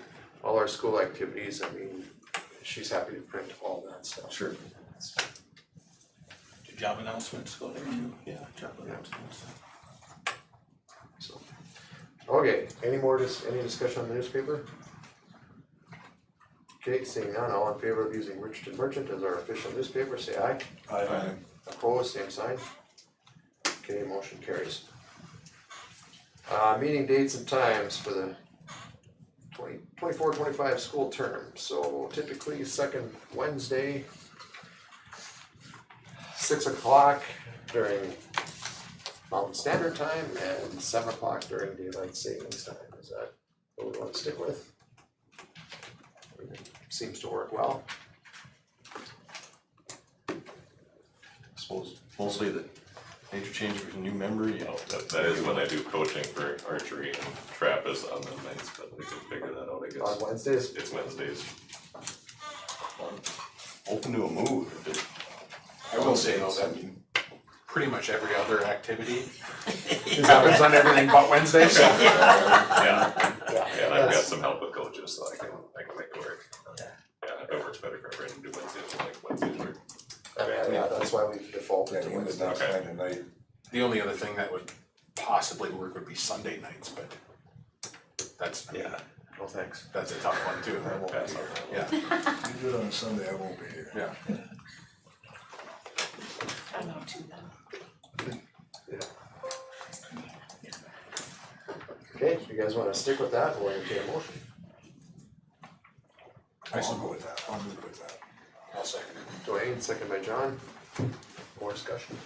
all our school activities, I mean, she's happy to print all that stuff. Sure. Do job announcements go there too? Yeah, job announcements. So, okay, any discussion on the newspaper? Okay, seeing none, all in favor of using Richardton Merchant as our official newspaper, say aye. I, Opposed, same sign. Okay, motion carries. Meeting dates and times for the 24-25 school term. So typically second Wednesday, 6 o'clock during Mountain Standard Time and 7 o'clock during Daylight Savings Time. Is that what we want to stick with? Seems to work well. I suppose mostly the major change with a new member, you know. That is when I do coaching for archery and trap is on the nights, but we can figure that out, I guess. On Wednesdays? It's Wednesdays. Open to a move. If it- I will say though, that pretty much every other activity happens on everything but Wednesday, so. Yeah, Yeah, and I've got that's- some help with coaches, so I can make it work. Yeah, if it works better for everyone to do Wednesdays, I like Wednesdays work. I mean, yeah, that's why we've defaulted yeah, to the end of Wednesday. next night tonight. The only other thing that would possibly work would be Sunday nights, but that's, Yeah. No thanks. that's a tough one too. I won't be That's- here. Yeah, You do it on a Sunday, I won't be here. yeah. I know too then. Okay, you guys wanna stick with that, or entertain a motion? I'll go with that, I'll move with that. I'll second it. Dwayne, second by John. More discussion.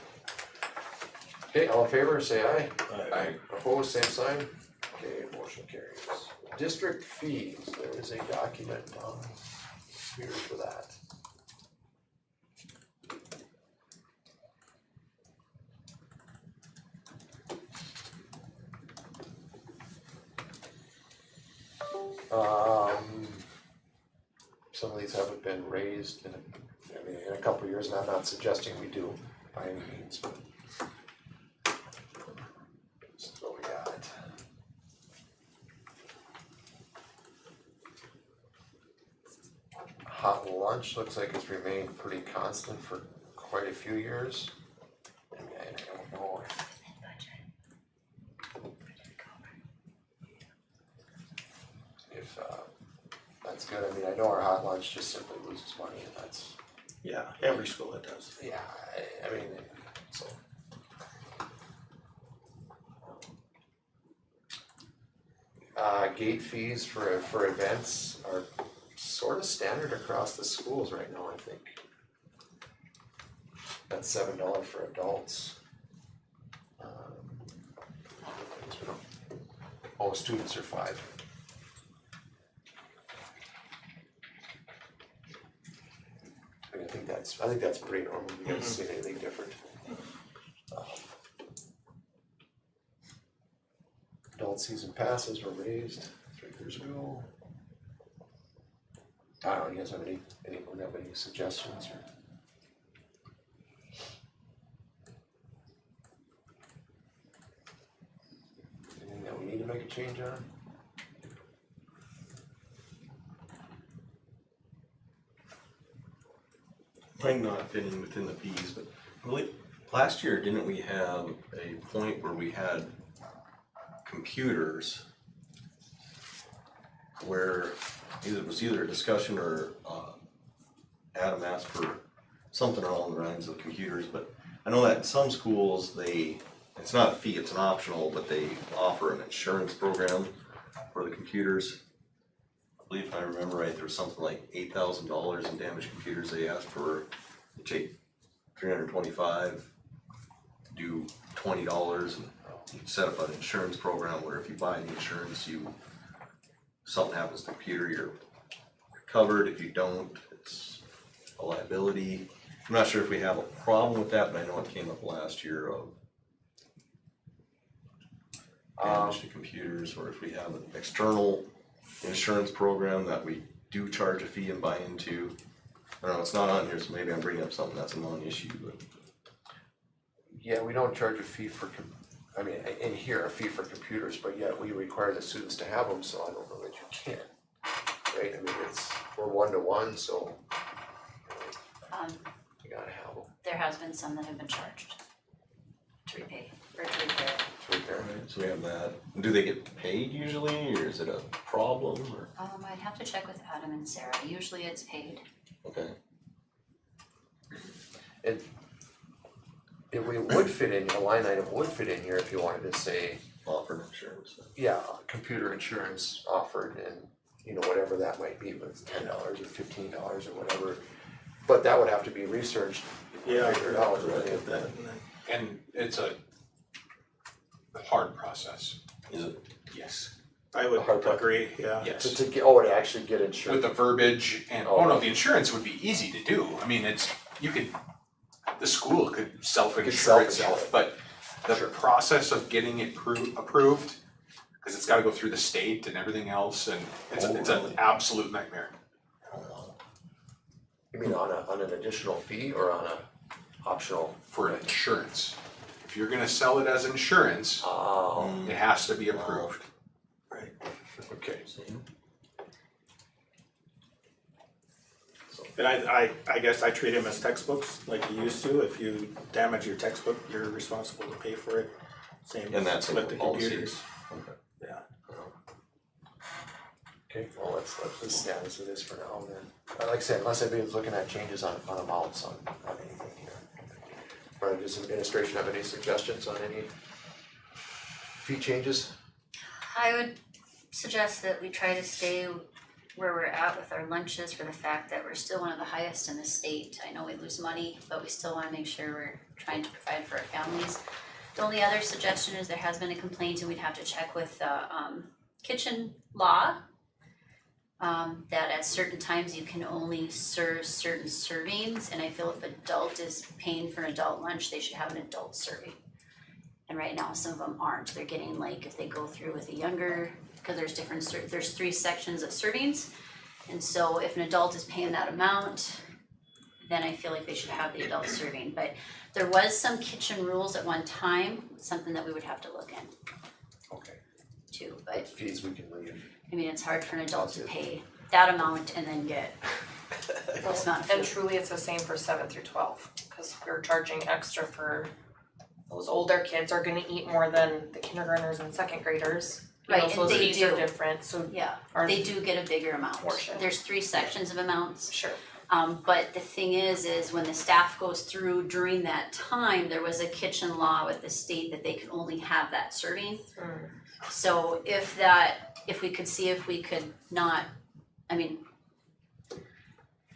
Okay, all in favor, say aye. Aye. Opposed, same sign. Okay, motion carries. District fees, there is a document here for that. Some of these haven't been raised in a couple of years, and I'm not suggesting we do by any means, but. This is what we got. Hot lunch looks like it's remained pretty constant for quite a few years. And I don't know if that's good. I mean, I know our hot lunch just simply loses money, and that's, Yeah, every school it does. yeah, I mean, so. Gate fees for events are sort of standard across the schools right now, I think. That's $7 for adults. Students are $5. I mean, I think that's pretty normal. You guys see anything different? Adult season passes were raised 3 years ago. I don't know, you guys have anyone have any suggestions or? Anything that we need to make a change on? Might not fitting within the fees, but really, last year, didn't we have a point where we had computers where it was either a discussion or Adam asked for something along the lines of computers, but I know that in some schools, it's not a fee, it's an optional, but they offer an insurance program for the computers. I believe if I remember right, there was something like $8,000 in damaged computers they asked for, to take $325, do $20, and you can set up an insurance program where if you buy the insurance, if something happens to the computer, you're covered. If you don't, it's a liability. I'm not sure if we have a problem with that, but I know it came up last year of damage to computers, or if we have an external insurance program that we do charge a fee and buy into. I don't know, it's not on here, so maybe I'm bringing up something that's a non-issue, but. Yeah, we don't charge a fee for, in here, a fee for computers, but yet we require the students to have them, so I don't know that you can. Right, we're 1-to-1, so you gotta have them There has been some that have been charged to repay, or to repair. to repair. So we have that. Do they get paid usually, or is it a problem, or? I'd have to check with Adam and Sarah, usually it's paid. Okay. We would fit in, a line item would fit in here if you wanted to say, Offered insurance. yeah, computer insurance offered and, whatever that might be, whether it's $10 or $15 or whatever. But that would have to be researched, figured out, look really. at that, and then- And it's a hard process. Is it? Yes. I would Hard part. agree, yeah. Yes. To actually get insurance. With the verbiage and, oh no, the insurance would be easy to do. I mean, the school could self-insure itself, but the process of getting it approved, cause it's gotta go through the state and everything else, and it's an absolute nightmare. You mean on an additional fee or on a optional? For insurance. If you're gonna sell it as insurance, Oh, it has to be approved. Right. okay. And I guess I treat them as textbooks like you used to. If you damage your textbook, you're responsible to pay for it. Same And that's in with the the policies. computers. Okay. Yeah. Okay, well, let's just stand as it is for now then. Like I said, unless anybody's looking at changes on amounts on anything here. Or does administration have any suggestions on any fee changes? I would suggest that we try to stay where we're at with our lunches for the fact that we're still one of the highest in the state. I know we lose money, but we still wanna make sure we're trying to provide for our families. The only other suggestion is there has been a complaint and we'd have to check with the kitchen law. That at certain times you can only serve certain servings, and I feel if adult is paying for an adult lunch, they should have an adult serving. And right now, some of them aren't, they're getting like, if they go through with a younger, cause there's 3 sections of servings. And so if an adult is paying that amount, then I feel like they should have the adult serving, but there was some kitchen rules at one time, something that we would have to look in Okay. too, but Fees we can leave. I mean, it's hard for an adult to pay that amount and then get this amount of And food. truly, it's the same for 7 through 12, cause we're charging extra for those older kids are gonna eat more than the kindergartners and second graders. You know, Right, so and those they fees are do. different, so Yeah, our they do get a bigger amount. portion. There's 3 sections of amounts. Sure. But the thing is if the staff goes through during that time, there was a kitchen law with the state that they could only have that serving. So if we could see if we could not,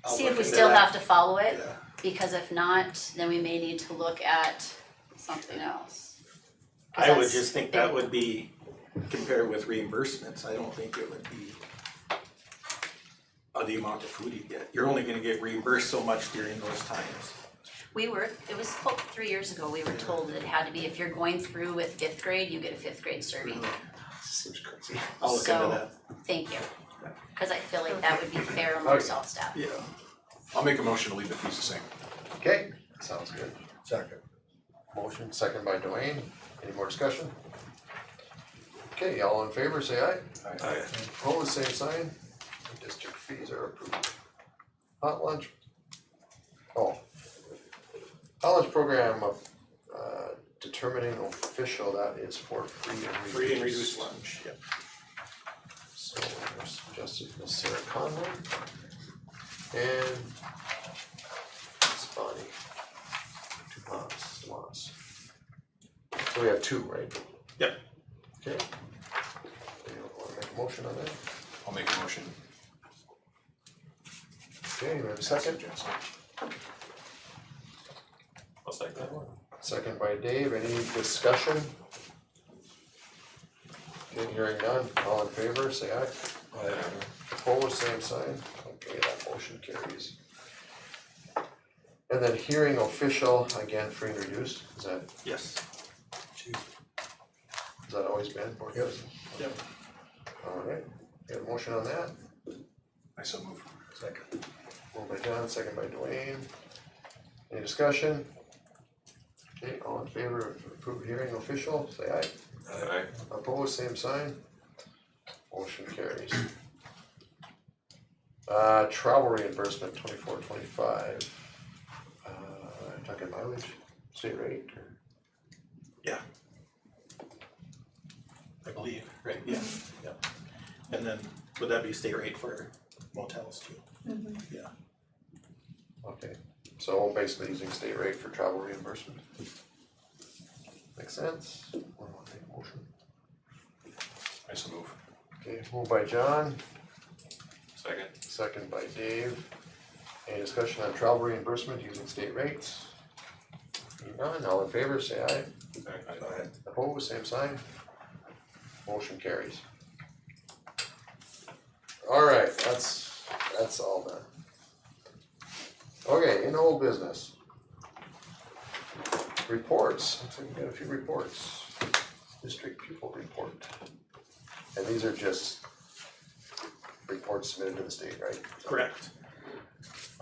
see if we still have to follow it, Yeah. because if not, then we may need to look at something else. 'Cause I would that's just think that would be compared with reimbursements. I don't think it would be the amount of food you get. You're only gonna get reimbursed so much during those times. It was 3 years ago, we were told that it had to be, if you're going through with 5th grade, you get a 5th grade serving. Seems crazy. I'll look into that. Thank you, cause I feel like that would be fair amongst all staff. Yeah. I'll make a motion to leave the fees the same. Okay, sounds good. Second. Motion second by Dwayne. Any more discussion? Okay, all in favor, say aye. Aye. Opposed, same sign. District fees are approved. Hot lunch. Oh. Hot lunch program of determining official, that is for free and reduced. Free and reduced lunch, yep. So there's suggested Miss Sarah Conlon. And Ms. Bonnie So we have two, right? Yep. Okay. Anyone wanna make a motion on that? I'll make a motion. Okay, we have a second? I'll second that one. Second by Dave, any discussion? Okay, hearing none, all in favor, say aye. Opposed, same sign, okay, that motion carries. And then hearing official, again, free and reduced, is Yes. that always been? Or yes? Yep. Alright, we have a motion on that, I so move. Second. moved by John, second by Dwayne. Any discussion? Okay, all in favor of approved hearing official, say aye. Aye. Opposed, same sign. Motion carries. Travel reimbursement 24-25. Talking mileage, state rate, or? Yeah. I believe, right, yeah, yeah. And then would that be state rate for motels too? Yeah. Okay, so basically using state rate for travel reimbursement. Makes sense? Or wanna make a motion? I so move. Okay, moved by John, Second. second by Dave. Any discussion on travel reimbursement using state rates? Hearing none, all in favor, say aye. Aye. Opposed, same sign. Motion carries. Alright, that's all done. Okay, in old business. Reports, looks like we got a few reports. District pupil report. And these are just reports submitted to the state, right? Correct.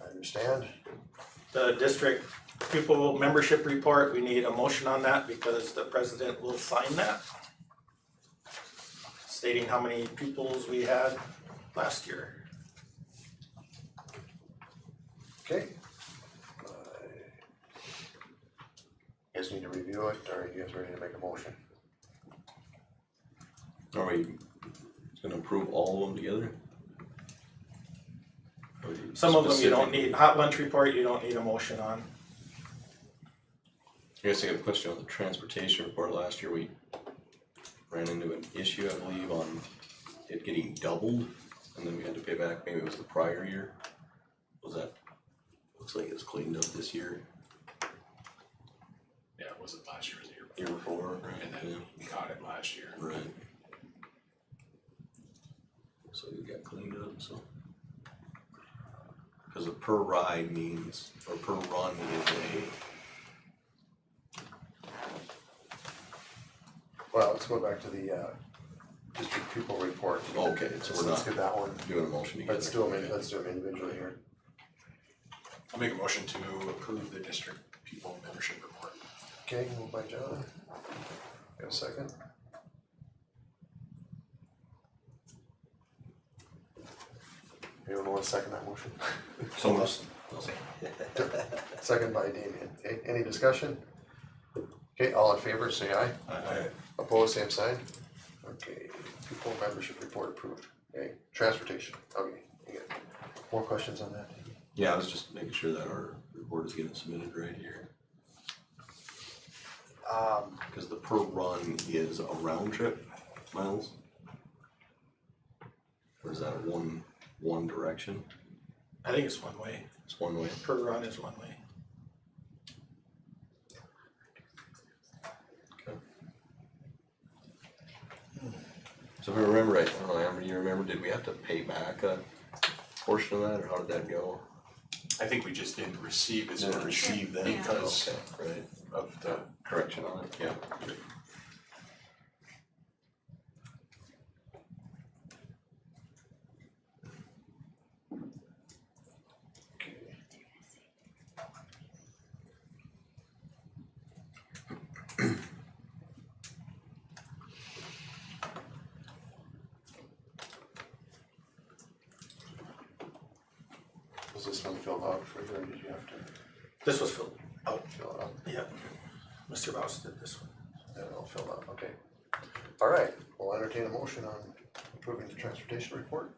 I understand. The district pupil membership report, we need a motion on that because the president will sign that. Stating how many pupils we had last year. Okay. You guys need to review it, or are you guys ready to make a motion? Are we gonna approve all of them together? Or do you Some of them you don't specifically- need, hot lunch report, you don't need a motion on. I guess I got a question on the transportation report. Last year we ran into an issue, I believe, on it getting doubled, and then we had to pay back, maybe it was the prior year. Was that, looks like it's cleaned up this year, Yeah, it wasn't last year, it was the year year before. before, right? And then we got it last year. Right. So we got cleaned up, so. Cause a per ride means, or per run is Well, let's go back to the district pupil report. Okay, so we're Let's not- get that one. a, doing a motion together. Let's do them individually here. I'll make a motion to approve the district pupil membership report. Okay, moved by John. Got a second? Anyone want to second that motion? So much. I'll say. Second by Damian. Okay, any discussion? Okay, all in favor, say aye. Aye. Opposed, same sign. Okay, pupil membership report approved. Okay, transportation. Okay, you got more questions on that? Yeah, I was just making sure that our report is getting submitted right here. Cause the per run is a round trip miles? Or is that a one direction? I think it's one way, It's one way? per run is one way. So if I remember right, I don't know, Amber, you remember, did we have to pay back a portion of that, or how did that go? I think we just didn't receive as Didn't much receive that. because Okay, right, of the, correction on it, yeah. Was this one filled out for you, or did you have to This was filled out, fill it out? yeah. Mr. Rouse did this one. Yeah, all filled out, okay. All right, we'll entertain a motion on approving the transportation report.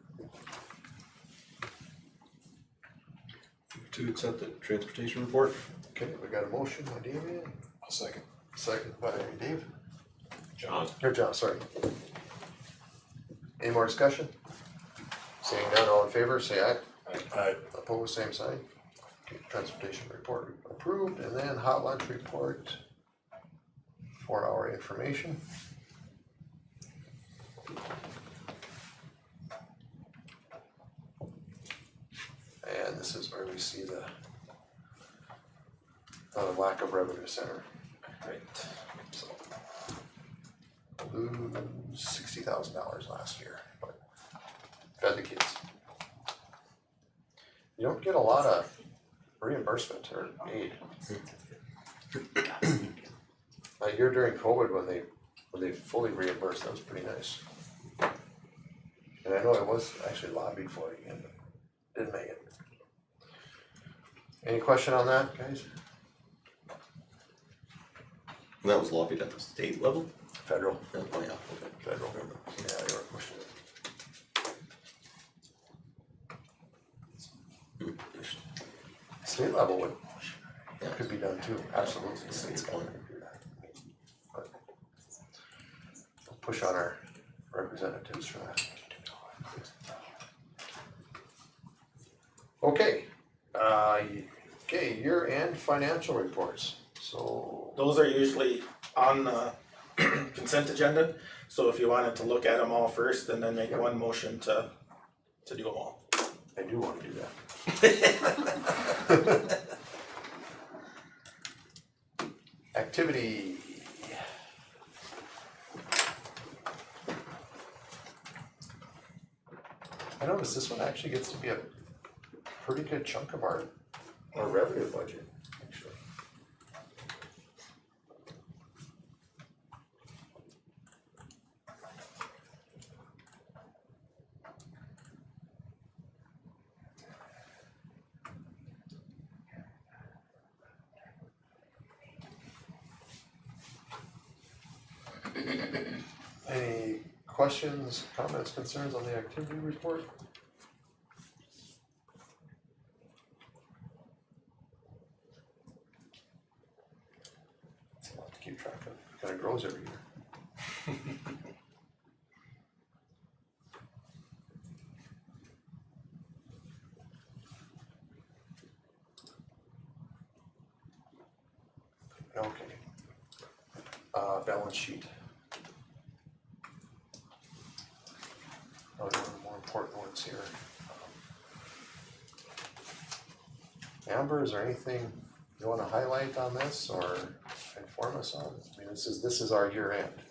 To accept the transportation report? Okay, we got a motion by Damian, I'll second. Second by Dave, John, or John, sorry. Any more discussion? Seeing none, all in favor, say aye. Aye. Opposed, same sign. Okay, transportation report approved, and then hot lunch report. 4-hour information. And this is where we see the lack of revenue center. Right. So lose $60,000 last year, but fed the kids. You don't get a lot of reimbursement or aid. A year during COVID when they fully reimbursed, that was pretty nice. And I know I was actually lobbied for it again, but didn't make it. Any question on that, guys? And that was lobbied at the state level? Federal, Oh, yeah, okay. federal, yeah, they were pushing it. State level would, Yeah. could be done too, absolutely, the state's got to do that. But we'll push on our representatives for that. Okay, year-end financial reports, so. Those are usually on the consent agenda, so if you wanted to look at them all first and then make one motion to do them all. I do wanna do that. Activity. I noticed this one actually gets to be a pretty good chunk of our revenue budget, actually. Any questions, comments, concerns on the activity report? It's a lot to keep track of, it kind of grows every year. Okay. Balance sheet. One of the more important ones here. Amber, is there anything you wanna highlight on this or inform us on? I mean, this is our year end,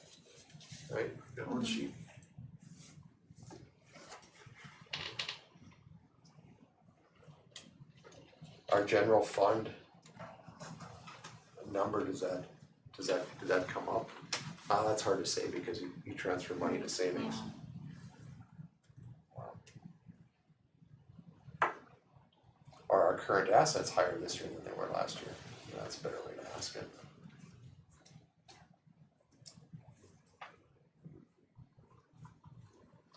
right? Balance sheet. Our general fund number, does that come up? That's hard to say because you transfer money to savings. Are our current assets higher this year than they were last year? That's a better way to ask it.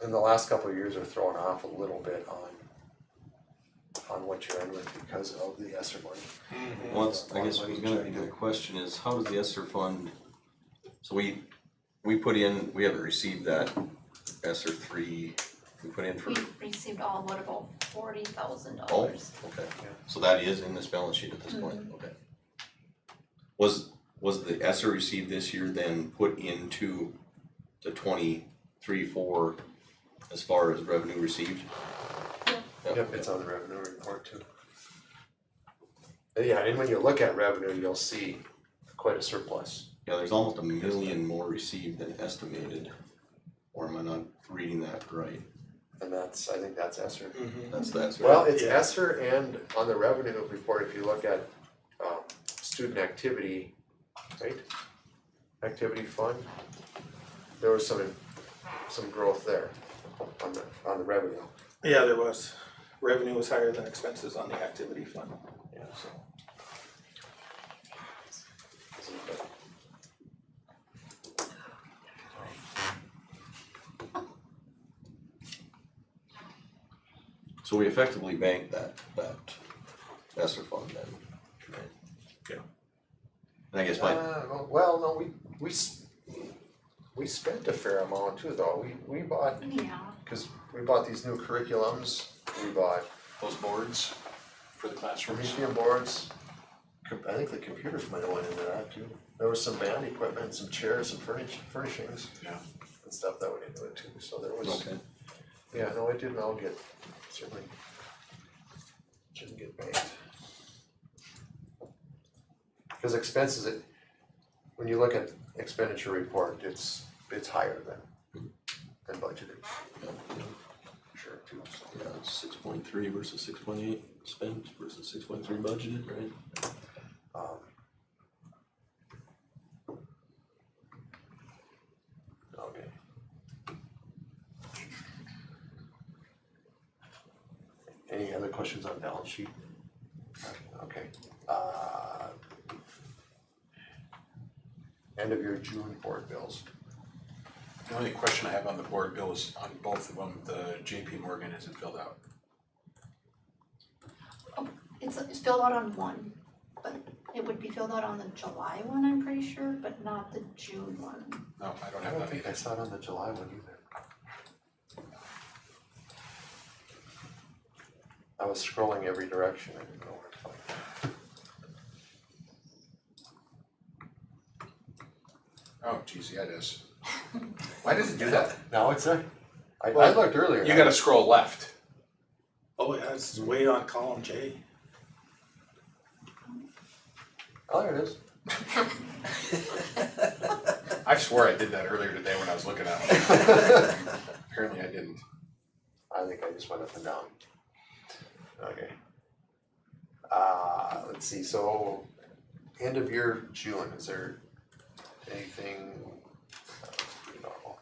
And the last couple of years are throwing off a little bit on what you're in with because of the ESSER money. Well, I guess was gonna be the question is, how does the ESSER fund, so we haven't received that ESSER 3, we put in for. We received all, what about $40,000? Oh, okay, so that is in this balance sheet at this point, okay. Was the ESSER received this year then put into the 23-4 as far as revenue received? Yep, it's on the revenue report too. Yeah, and when you look at revenue, you'll see quite a surplus. Yeah, there's almost $1 million more received than estimated, or am I not reading that right? And I think that's ESSER. That's that. Well, it's ESSER, and on the revenue report, if you look at student activity, right? Activity fund, there was some growth there on the revenue. Yeah, there was. Revenue was higher than expenses on the activity fund. Yeah, so. So we effectively banked that ESSER fund then, right? Yeah. And I guess my, Well, no, we spent a fair amount too, though. We bought, Yeah. cause we bought these new curriculums, we bought Those boards for the classrooms. Promethean boards. I think the computers might have went into that too. There was some band equipment, some chairs, some furnishings. Yeah. And stuff that went into it too, so there was, okay, yeah, no, it didn't all get, certainly didn't get banked. Cause expenses, when you look at expenditure report, it's higher than budgeted. Sure too, so. yeah, 6.3 versus 6.8 spent versus 6.3 budgeted, right? Okay. Any other questions on balance sheet? Okay, end of your June board bills. The only question I have on the board bill is on both of them, the JP Morgan isn't filled out. It's filled out on one, but it would be filled out on the July one, I'm pretty sure, but not the June one. No, I don't I have don't that think I either. saw it on the July one either. I was scrolling every direction, I didn't know where to find it. Oh, geez, yeah, it is. Why does it do that? Now it's there. I looked earlier. You gotta scroll left. Oh, yeah, it's way on column J. Oh, there it is. I swore I did that earlier today when I was looking at it. Apparently I didn't. I think I just went up and down. Okay. Let's see, so end of year June, is there anything pretty normal?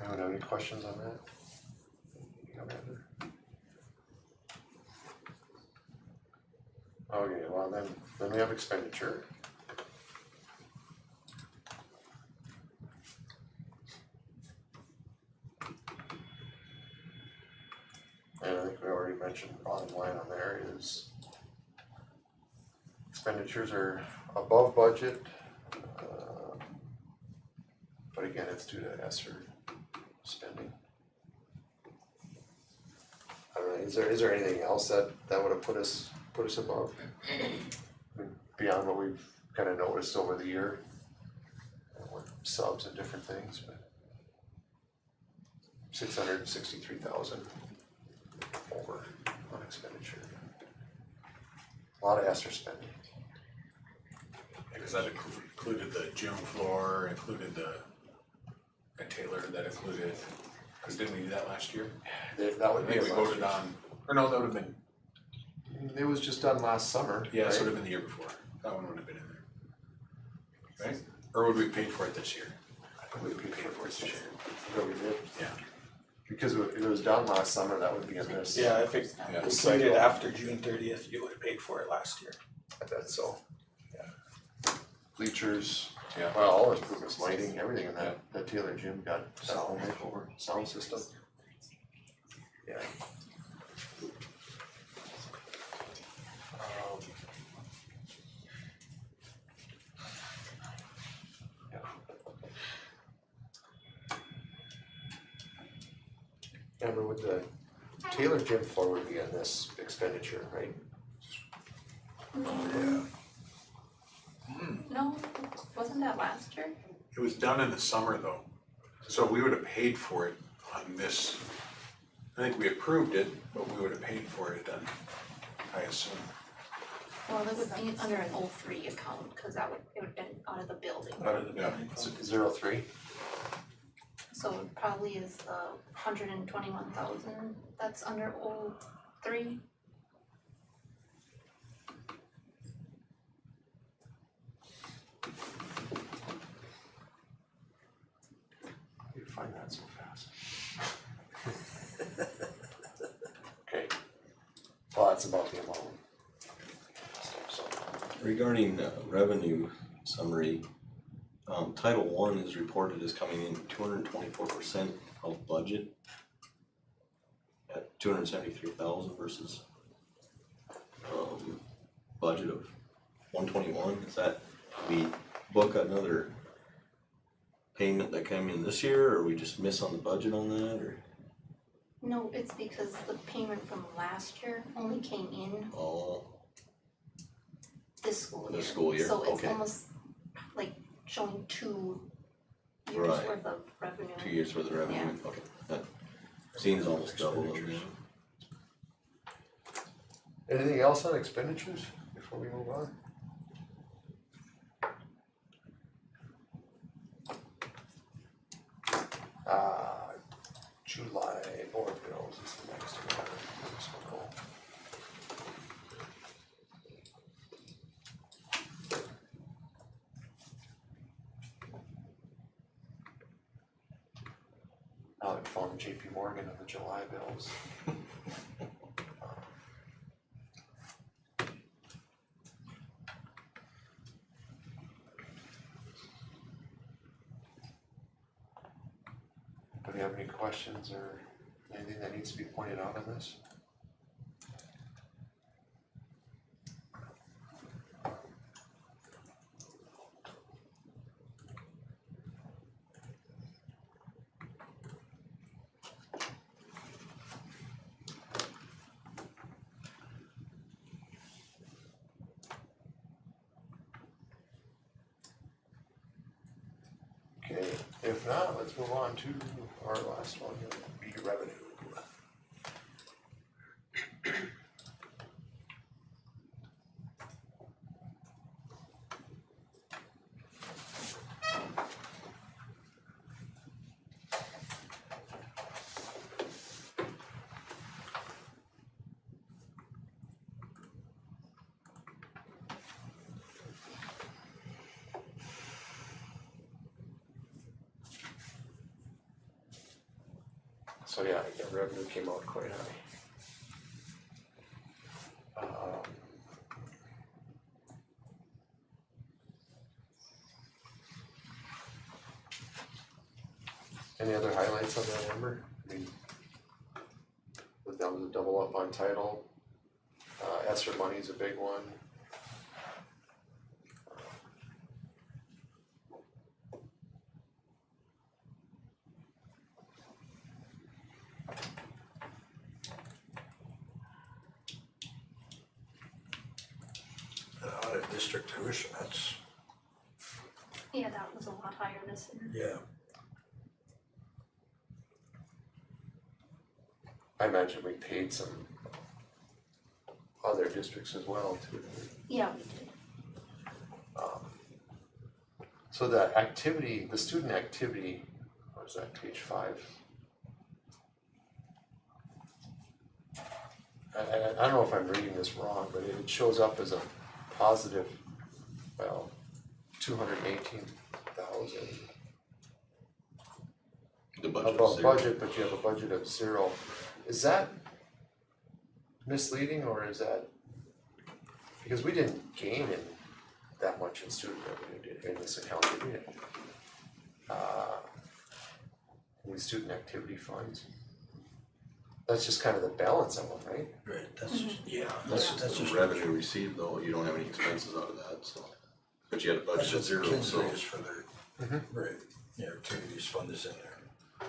Anyone have any questions on that? Okay, well then we have expenditure. And I think we already mentioned bottom line on there is expenditures are above budget. But again, it's due to ESSER spending. I don't know, is there anything else that would have put us above? I mean, beyond what we've kind of noticed over the year, with subs and different things, but 663,000 over on expenditure. A lot of ESSER spending. Because that included the gym floor, included the Taylor, that included, because didn't we do that last year? That would I be think we last voted year. on, or no, that would have been, It was just done last summer, yeah, right? this would have been the year before. That one would have been in there. Right? Or would we paid for it this year? I think we paid for it this year. That we did. Yeah. Because it was done last summer, that would be in this. Yeah, if it Yeah. completed after June 30th, you would have paid for it last year. I bet so. Yeah. Bleachers, Yeah. well, all improvements, lighting, everything in that Taylor gym got a whole makeover, sound system. Yeah. Yeah. Amber, would the Taylor gym floor would be on this expenditure, right? No, wasn't that last year? It was done in the summer though, so we would have paid for it on this. I think we approved it, but we would have paid for it then, I assume. Well, it would be under an 03 account, cause it would have been out of the building. Out of the Yeah. building fund. 03? So it probably is the 121,000 that's under 03. You find that so fast. that's about the amount. So, Regarding revenue summary, Title I is reported as coming in 224% of budget at 273,000 versus budget of 121. Is that, we book another payment that came in this year, or we just miss on the budget on that, or? No, it's because the payment from last year only came in Oh, this school year. This school year, So it's okay. almost like showing 2 years Right. worth of revenue. 2 years worth of revenue, Yeah. okay, that seems almost double. Expenditures. anything else on expenditures before we move on? July board bills is the next one. This will go. Now they found JP Morgan on the July bills. Do we have any questions or anything that needs to be pointed out on this? Okay, if not, let's move on to our last one, B revenue. So yeah, revenue came out quite high. Any other highlights on that number? I mean, that was a double up on title. ESSER money's a big one. Out of district tuition, that's, Yeah, that was a lot higher this year. yeah. I imagine we paid some other districts as well too. Yeah, we did. So the activity, the student activity, what is that, page 5? I don't know if I'm reading this wrong, but it shows up as a positive, well, 218,000 The budget is above zero. budget, but you have a budget of 0. Is that misleading or is that, because we didn't gain in that much in student revenue in this account, did we? In student activity funds. That's just kind of the balance of them, right? Right, that's just, yeah, That's that's just just. the revenue received though, you don't have any expenses out of that, so. But you had a That's budget of just the zero, kids so. raise for their, right, yeah, activities fund is in there.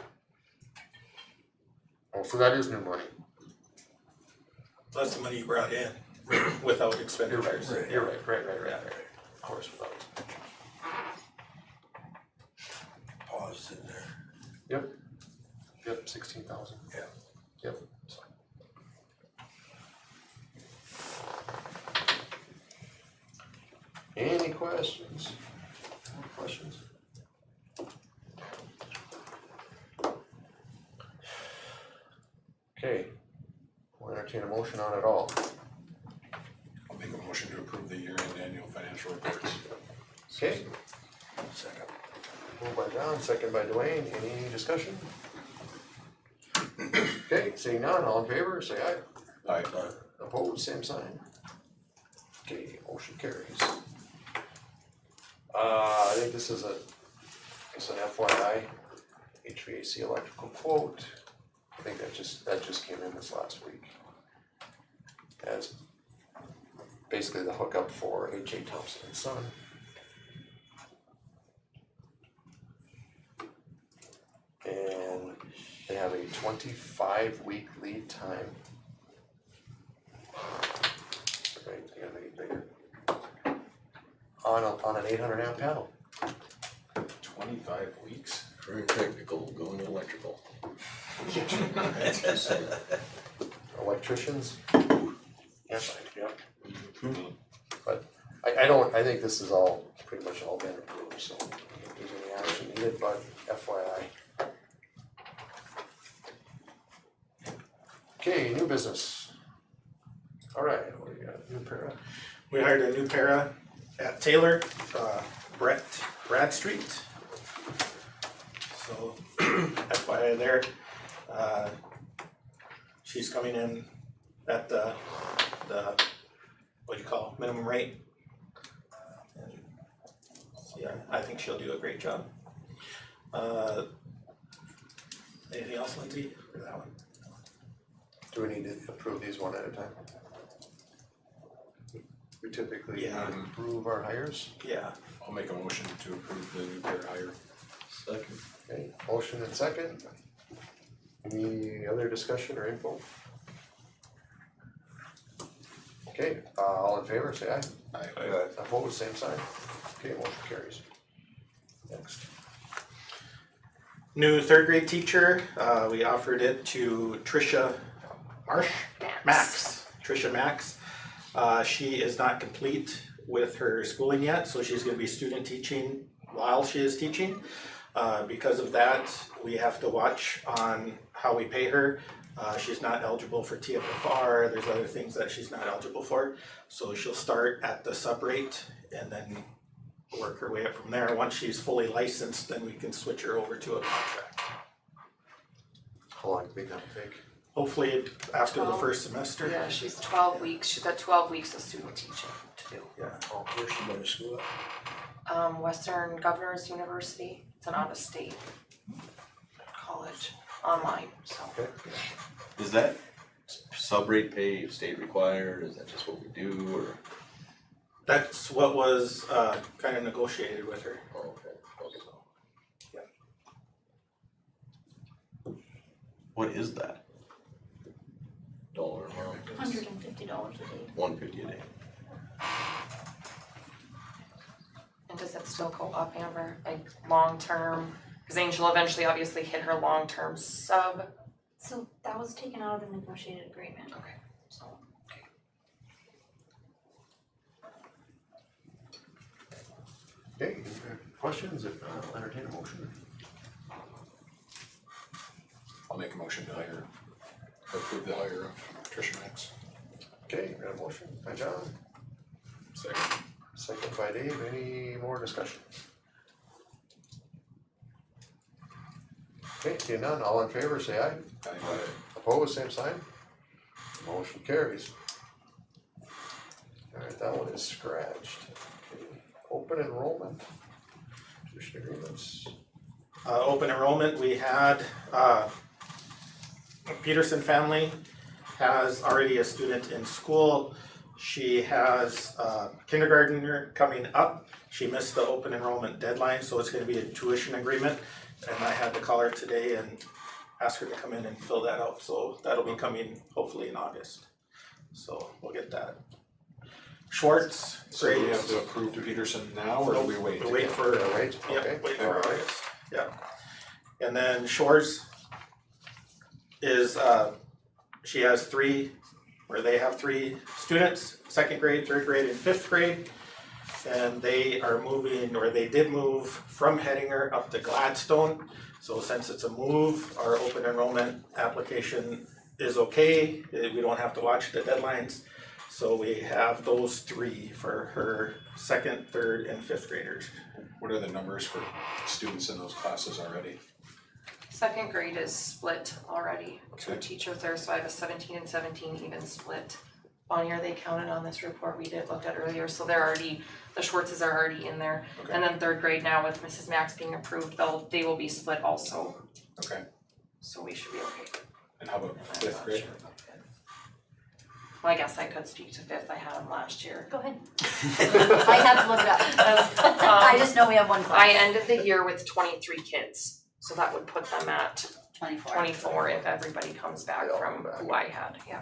Oh, so that is new money. That's the money you brought in without You're expenditures. right, you're right. Of course, without expenditures. Pause in there. Yep, 16,000. Yeah. Yep. Any questions? Any questions? Okay, we'll entertain a motion on it all. I'll make a motion to approve the year-end annual financial reports. Okay, Second. moved by John, second by Dwayne, any discussion? Okay, seeing none, all in favor, say aye. Aye. Opposed, same sign. Okay, motion carries. I think this is it's an FYI, HVAC electrical quote. I think that just came in this last week. As basically the hookup for H.A. Thompson and Son. And they have a 25-week lead time. Right, I gotta make it bigger. On an 800 amp panel. 25 weeks. Very technical, going electrical. Electricians. Yes, yep. Mhm. But I think this is all, pretty much all been approved, so I don't think there's any action needed, but FYI. Okay, new business. All right, what do you got, new para? We hired a new para at Taylor, Bradstreet. So FYI there, she's coming in at the what do you call it, minimum rate. And yeah, I think she'll do a great job. Anything else, Lindsay, for that one? Do we need to approve these one at a time? We typically Yeah. approve our hires. Yeah. I'll make a motion to approve the new pair hire. Second. Okay, motion and second. Any other discussion or info? Okay, all in favor, say aye. Aye. Opposed, same sign. Okay, motion carries. Next. New third grade teacher, we offered it to Tricia Max. Tricia Max. She is not complete with her schooling yet, so she's gonna be student teaching while she is teaching. Because of that, we have to watch on how we pay her. She's not eligible for TFFR, there's other things that she's not eligible for. So she'll start at the sub rate and then work her way up from there. Once she's fully licensed, then we can switch her over to a contract. How long do you think that'll take? Hopefully after the 12. first semester. Yeah, she's 12 weeks, she's got 12 weeks of student teaching to do. Yeah. Oh, where's she going to school at? Western Governors University, it's an out-of-state college, online, so. Okay, Is that sub-rate pay state required, is that just what we do, or? That's what was kind of negotiated with her. Oh, okay, okay. What is that? Dollar amount? $150 a day. $150 a day. And does that still go up, Amber, like long-term? Cause Angel eventually obviously hit her long-term sub. So that was taken out of the negotiated agreement. Okay. So, okay, any questions? If not, I'll entertain a motion. I'll make a motion to approve the hire of Tricia Max. Okay, we got a motion by John, Second. second by Dave. Any more discussion? Okay, seeing none, all in favor, say aye. Aye. Opposed, same sign. Motion carries. Alright, that one is scratched. Okay, open enrollment. Tuition agreements. Open enrollment, we had Peterson family has already a student in school. She has a kindergartner coming up. She missed the open enrollment deadline, so it's gonna be a tuition agreement. And I had to call her today and ask her to come in and fill that out, so that'll be coming hopefully in August. So we'll get that. Schwartz, So we grade. have to approve to Peterson now, or do we wait? We wait for, Yeah, right, okay. yep, wait for Alright. August, yeah. And then Shores is, she has three, or they have three students, second grade, third grade, and fifth grade. And they are moving, or they did move from Hettinger up to Gladstone. So since it's a move, our open enrollment application is okay, we don't have to watch the deadlines. So we have those three for her second, third, and fifth graders. What are the numbers for students in those classes already? second grade is split already, two Okay. teachers there, so I have a 17 and 17 even split. on here they counted on this report we looked at earlier, so they're already, the Schwartzes are already in there. Okay. And then third grade now with Mrs. Max being approved, they will be split also, Okay, so we should be okay. and how about I'm fifth not grade? sure about fifth. Well, I guess I could speak to fifth, I had them last year. Go ahead. I have to look it up. I just know we have one class. I ended the year with 23 kids, so that would put them at 24 if everybody comes back from who I had, yeah.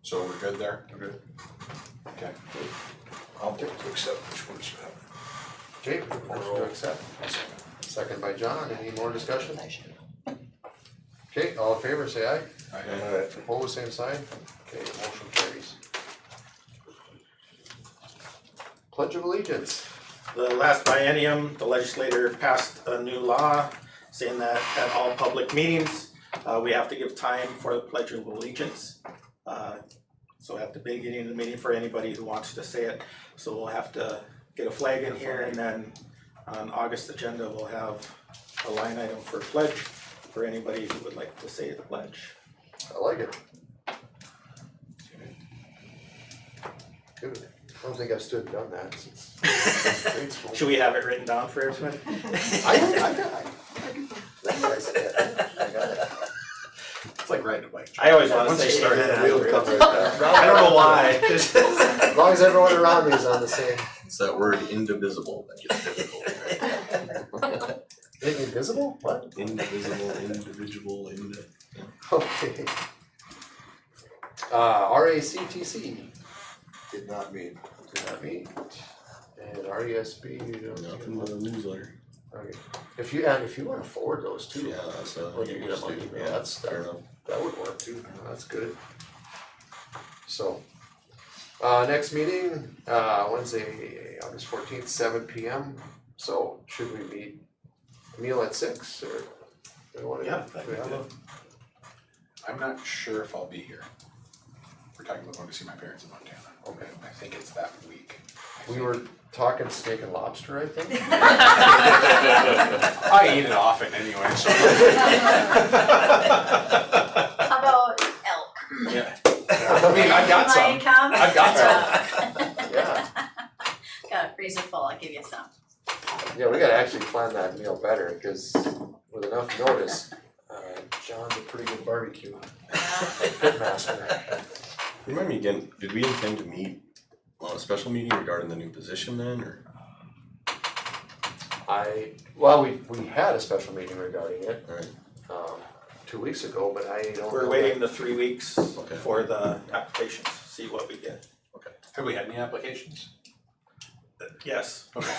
So we're good there? We're good. Okay. I'll take to accept which one's that. Okay, motion to accept. Second by John, any more discussion? Okay, all in favor, say aye. Alright. Opposed, same sign. Okay, motion carries. Pledge of Allegiance. The last biennium, the legislature passed a new law saying that at all public meetings, we have to give time for the Pledge of Allegiance. So at the beginning of the meeting for anybody who wants to say it, so we'll have to get a flag in here, and then on August agenda, we'll have a line item for pledge for anybody who would like to say the pledge. I like it. Good. I don't think I've stood and done that since grade school. Should we have it written down for everybody? I got it. It's like riding a bike. I always wanna Once say you start amen it, wheel afterwards. comes right down. I don't know why. As long as everyone around me is on the same. It's that word indivisible that gets difficult. Invisible? What? Indivisible, individual, Okay. RACTC Did not mean. did not meet. And RESB, you don't. nothing but a newsletter. Okay. If you wanna forward those too. Yeah, that's When you get them on email, yeah, that's, fair enough. that would work too, that's good. So, next meeting, Wednesday, August 14th, 7 p.m. So should we meal at 6 or? we wanna- Yeah, do we have a- I'm not sure if I'll be here. We're talking about going to see my parents in Montana. Okay. I think it's that week. We were talking steak and lobster, I think. I eat it often anyway, so. How about elk? Yeah. I mean, I've got some. Might come. I've got some. Yeah, Got a freezer full, I'll give you some. yeah, we gotta actually plan that meal better, cause with enough notice, John's a pretty good barbecue pit master. Remind me again, did we intend to meet on a special meeting regarding the new position then, or? We had a special meeting regarding it, Alright, 2 weeks ago, but I don't know. We're waiting the 3 weeks Okay. for the applications, see what we get. Have we had any applications? Yes. Okay.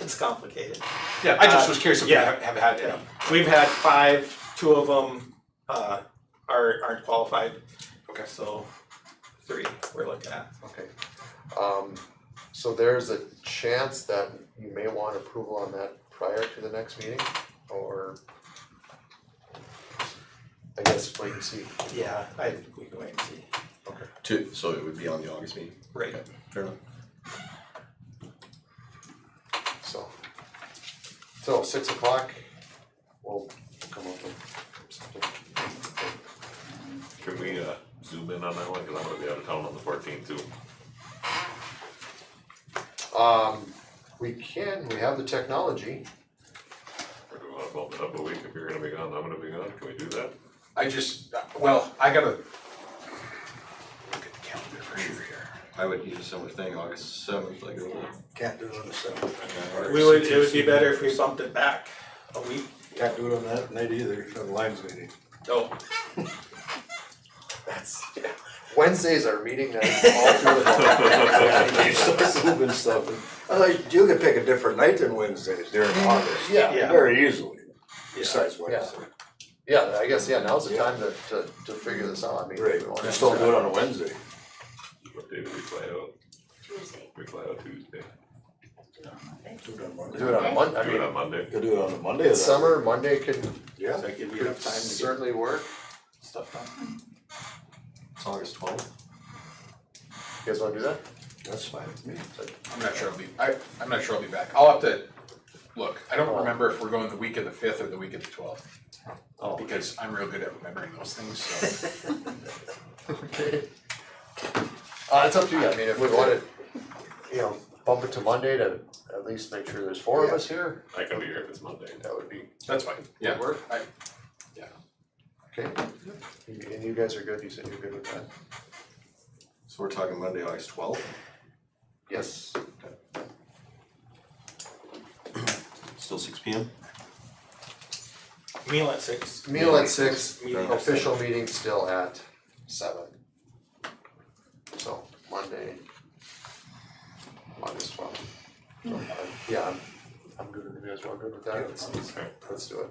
It's complicated. Yeah, I just was curious if we yeah. have had any. We've had 5, 2 of them aren't qualified, Okay. so 3 we're looking at. Okay, so there's a chance that you may want approval on that prior to the next meeting, or I guess wait and see. Yeah, I think we can wait and see. so it would be on the August meeting? Right. Okay, fair enough. So 6 o'clock, we'll come up with something. Can we zoom in on that one, cause I'm gonna be out of town on the 14th too. We have the technology. Or do we wanna bump it up a week if you're gonna be gone, I'm gonna be gone, can we do that? I gotta look at the calendar for sure here. I would use a similar thing, August 7th, like, Can't do it on the 7th. It would be better if we bumped it back a week. Can't do it on that night either, on the Lions meeting. Oh, That's, Wednesdays are meeting nights all through the month. You start moving stuff. I like, you could pick a different night than Wednesdays during August. Yeah. Very easily, besides Wednesday. Yeah, I guess, now's the time to figure this out, I mean. Right, we won't just have don't do it on a Wednesday. What day do we fly out? Tuesday. We fly out Tuesday. Do it on Monday. Do it on Monday, I Do it mean, on Monday. You do it on a Monday. it's summer, Monday could Yeah. does that give you enough time to get certainly work. stuff done? it's August 12th. You guys wanna do that? That's fine with me. I'm not sure I'm not sure I'll be back. I'll have to look. I don't remember if we're going the week of the 5th or the week of the 12th. Oh. Because I'm real good at remembering those things, so. Okay. It's up to you, I mean, if we wanted, bump it to Monday to at least make sure there's 4 of us here, I can be here if it's Monday. that would be, That's fine, yeah, work. yeah. Okay. And you guys are good, you said you're good with that? So we're talking Monday, August 12th? Yes. Still 6 p.m.? Meal at 6. Meal at 6, Meeting at official meeting still at 7. So, Monday, August 12th. So, yeah, I'm good with it, you guys all good with that? Let's do it.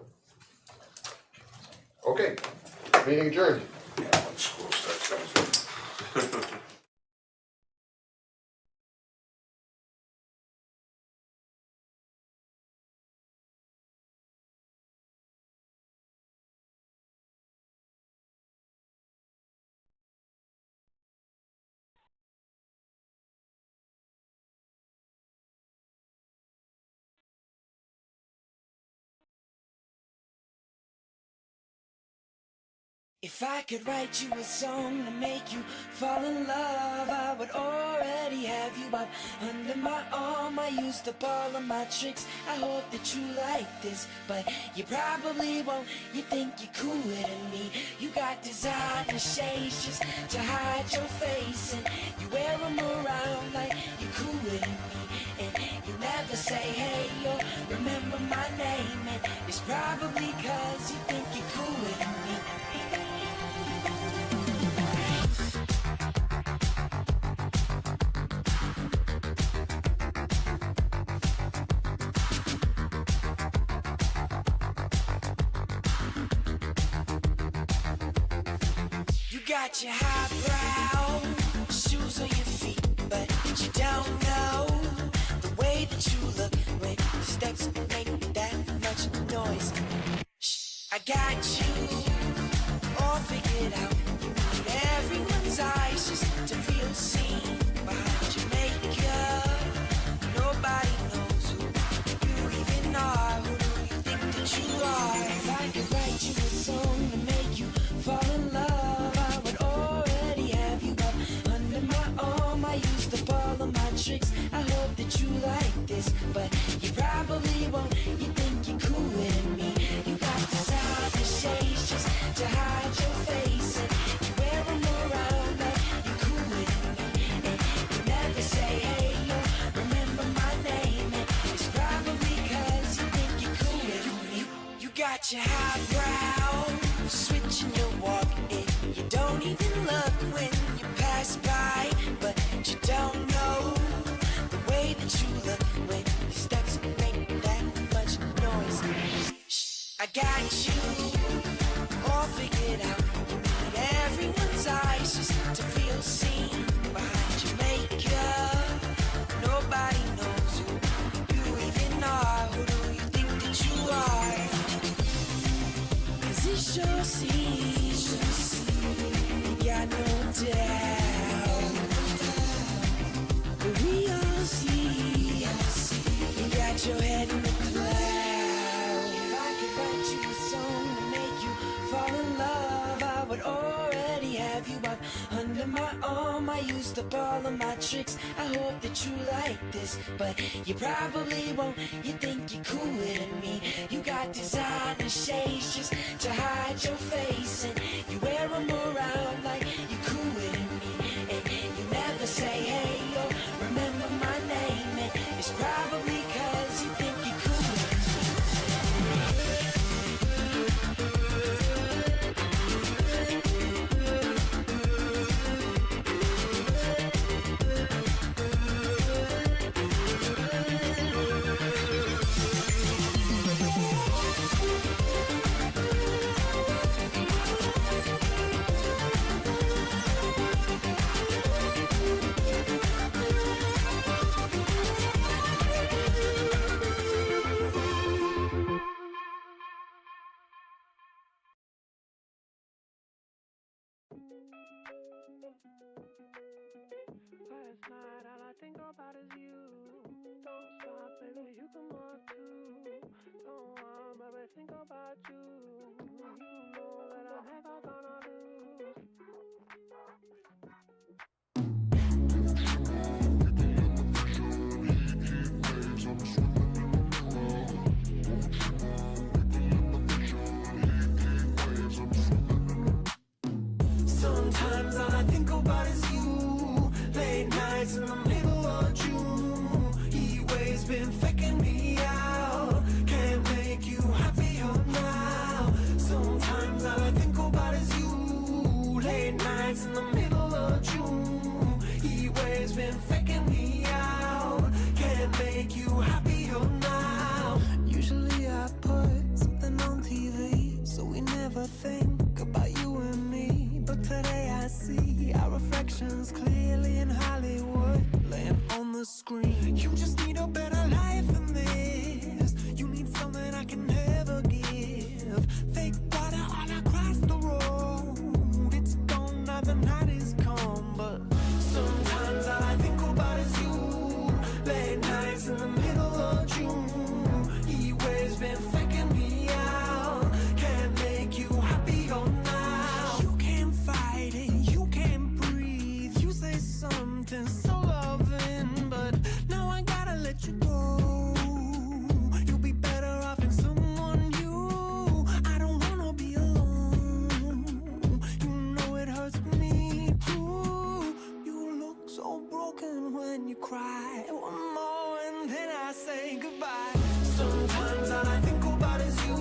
Okay, meeting adjourned. Yeah, when school starts, If I could write you a song to make you fall in love, I would already have you up under my arm. I used up all of my tricks, I hope that you like this, but you probably won't. You think you're cooler than me. You got designer shades just to hide your face, and you wear them around like you're cooler than me. And you never say hey or remember my name, and it's probably cause you think you're cooler than me. You got your highbrow shoes on your feet, but you don't know the way that you look when your steps make that much noise. Shh, I got you all figured out. You need everyone's eyes just to feel seen behind your makeup. Nobody knows who you even are. Who do you think that you are? If I could write you a song to make you fall in love, I would already have you up under my arm. I used up all of my tricks, I hope that you like this, but you probably won't. You think you're cooler than me. You got designer shades just to hide your face, and you wear them around like you're cooler than me. And you never say hey or remember my name, and it's probably cause you think you're cooler than me. You got your highbrow switching your walk, and you don't even look when you pass by, but you don't know the way that you look when your steps make that much noise. Shh, I got you all figured out. You need everyone's eyes just to feel seen behind your makeup. Nobody knows who you even are. Who do you think that you are? 'Cause it sure seems you got no doubt, but we all see you got your head in the clouds. If I could write you a song to make you fall in love, I would already have you up under my arm. I used up all of my tricks, I hope that you like this, but you probably won't. You think you're cooler than me. You got designer shades just to hide your face, and you wear them around like you're cooler than me. And you never say hey or remember my name, and it's probably cause you think you're cooler than me. Last night all I think about is you. Don't stop, baby, you come on too. Don't want, baby, think about you. You know that I never gonna lose. Sometimes all I think about is you. Late nights in the middle of June. Heat waves been faking me out. Can't make you happier now. Sometimes all I think about is you. Late nights in the middle of June. Heat waves been faking me out. Can't make you happier now. Usually I put something on TV, so we never think about you and me. But today I see our reflections clearly in Hollywood, laying on the screen. You just need a better life than this. You need something I can never give. Fake water all across the road. It's gone now, the night is come. But sometimes all I think about is you. Late nights in the middle of June. Heat waves been faking me out. Can't make you happier now. You can't fight it, you can't breathe. You say something so loving, but now I gotta let you go. You'll be better off in someone new. I don't wanna be alone. You know it hurts me too. You look so broken when you cry. One more and then I say goodbye. Sometimes all I think about is you.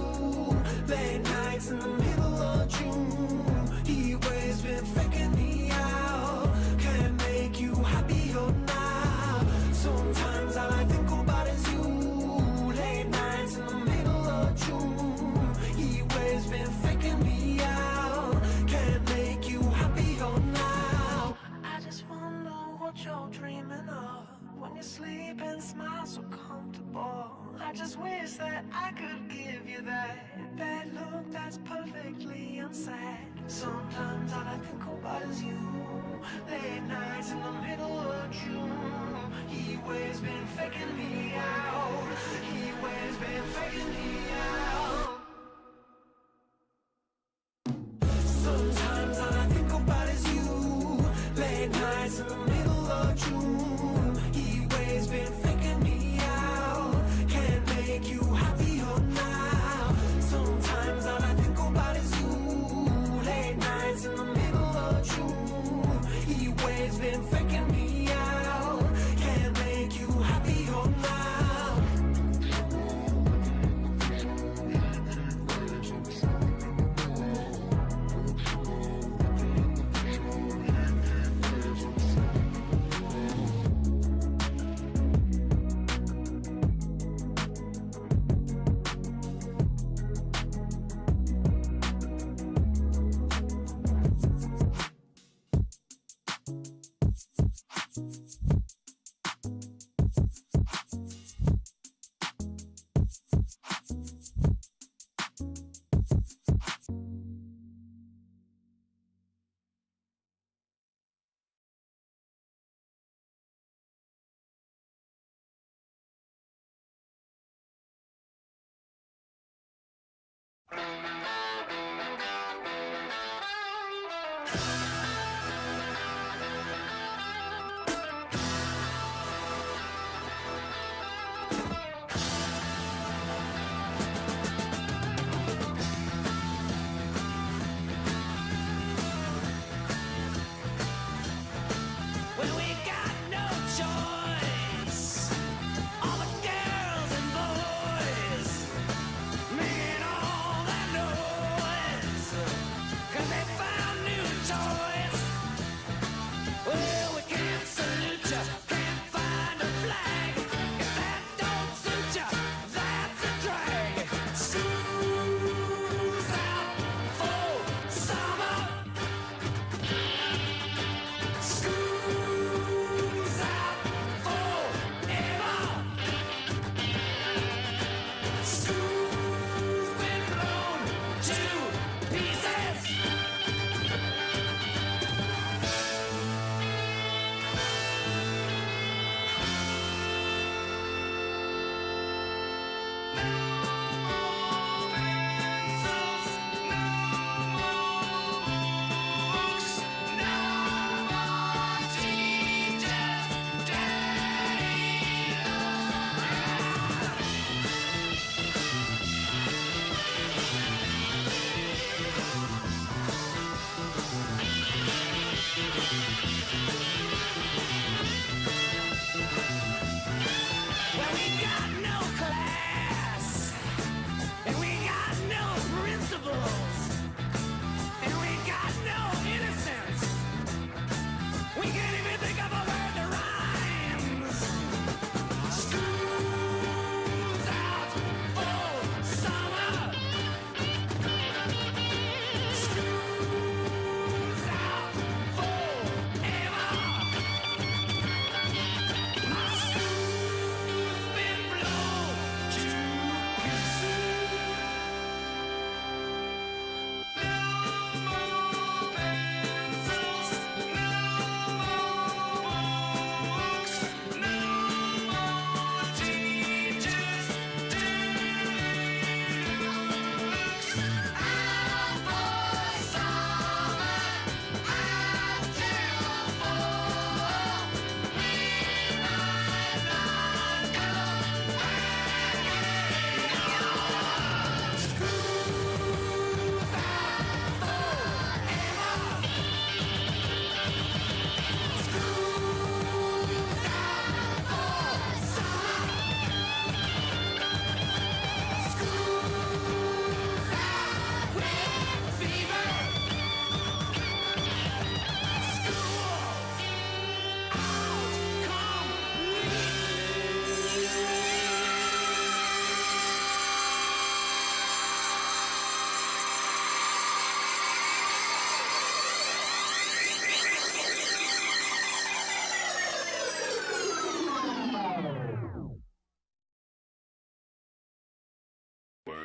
Late nights in the middle of June. Heat waves been faking me out. Can't make you happier now. Sometimes all I think about is you. Late nights in the middle of June. Heat waves been faking me out. Can't make you happier now. I just wonder what you're dreaming of when you sleep and smile so comfortable. I just wish that I could give you that bad look that's perfectly unsaid. Sometimes all I think about is you. Late nights in the middle of June. Heat waves been faking me out. Heat waves been faking me out. Sometimes all I think about is you. Late nights in the middle of June. Heat waves been faking me out. Can't make you happier now. Sometimes all I think about is you. Late nights in the middle of June. Heat waves been faking me out. Can't make you happier now. All the girls and boys making all that noise.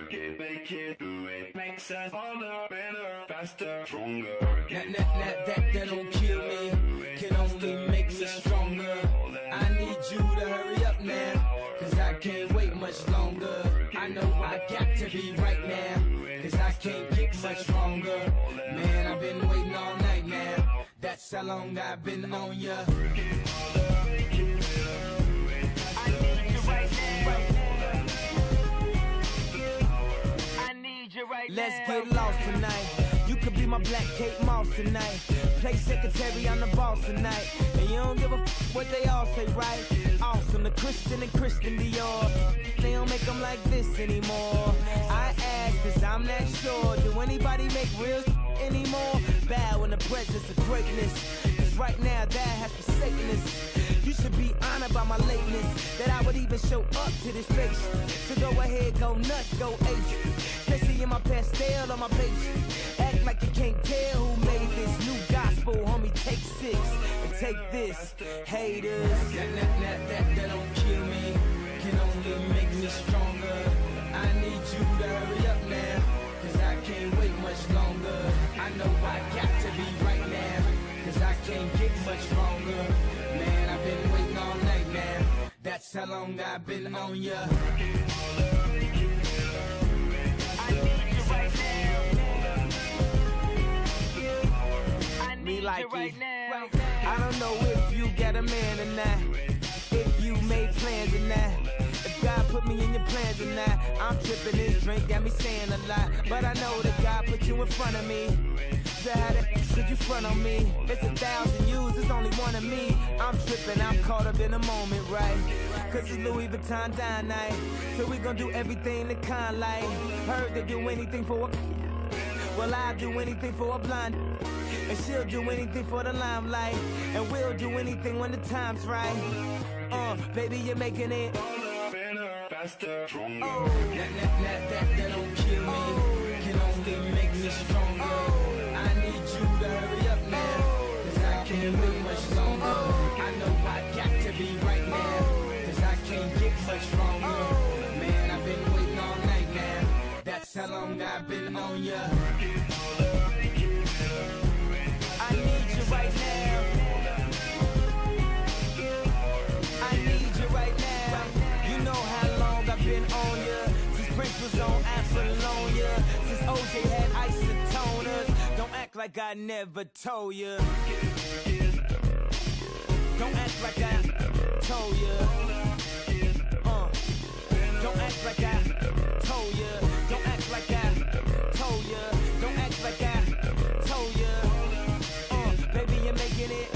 work it, make it, do it. Makes us harder, better, faster, stronger. That don't kill me, can only make me stronger. I need you to hurry up now, cause I can't wait much longer. I know I got to be right now, cause I can't get much longer. Man, I've been waiting all night now, that's how long I've been on ya. Let's get lost tonight. You could be my black Kate Moss tonight. Play secretary, I'm the boss tonight. And you don't give a what they all say, right? Awesome, the Christian and Christian Dior. They don't make them like this anymore. I ask, cause I'm not sure. Do anybody make real anymore? Bow in the presence of greatness. Cause right now that has forsaken us. You should be honored by my lateness, that I would even show up to this place. So go ahead, go nuts, go ape. Especially in my pastel on my page. Act like you can't tell who made this new gospel, homie. Take 6 and take this, haters. That don't kill me, can only make me stronger. I need you to hurry up now, cause I can't wait much longer. I know I got to be right now, cause I can't get much longer. Man, I've been waiting all night now, that's how long I've been on ya. Me like right now. I don't know if you got a man or not, if you made plans or not, if God put me in your plans or not. I'm tripping, this drink got me saying a lot, but I know that God put you in front of me. So how the could you front on me? It's 1,000 yous, there's only one of me. I'm tripping, I'm caught up in the moment, right? Cause it's Louis Vuitton dine night, so we gon' do everything the kind like. Heard they do anything for a, well I'll do anything for a blonde, and she'll do anything for the limelight, and we'll do anything when the time's right. Baby, you're making it faster, stronger. That don't kill me, can only make me stronger. I need you to hurry up now, cause I can't wait much longer. I know I got to be right now, cause I can't get much longer. Man, I've been waiting all night now, that's how long I've been on ya. I need you right now, I need you right now. You know how long I've been on ya, since Prince was on Apollonia, since OJ had isotoners. Don't act like I never told ya, don't act like I told ya, don't act like I told ya, don't act like I told ya, don't act like I told ya. Baby, you're making it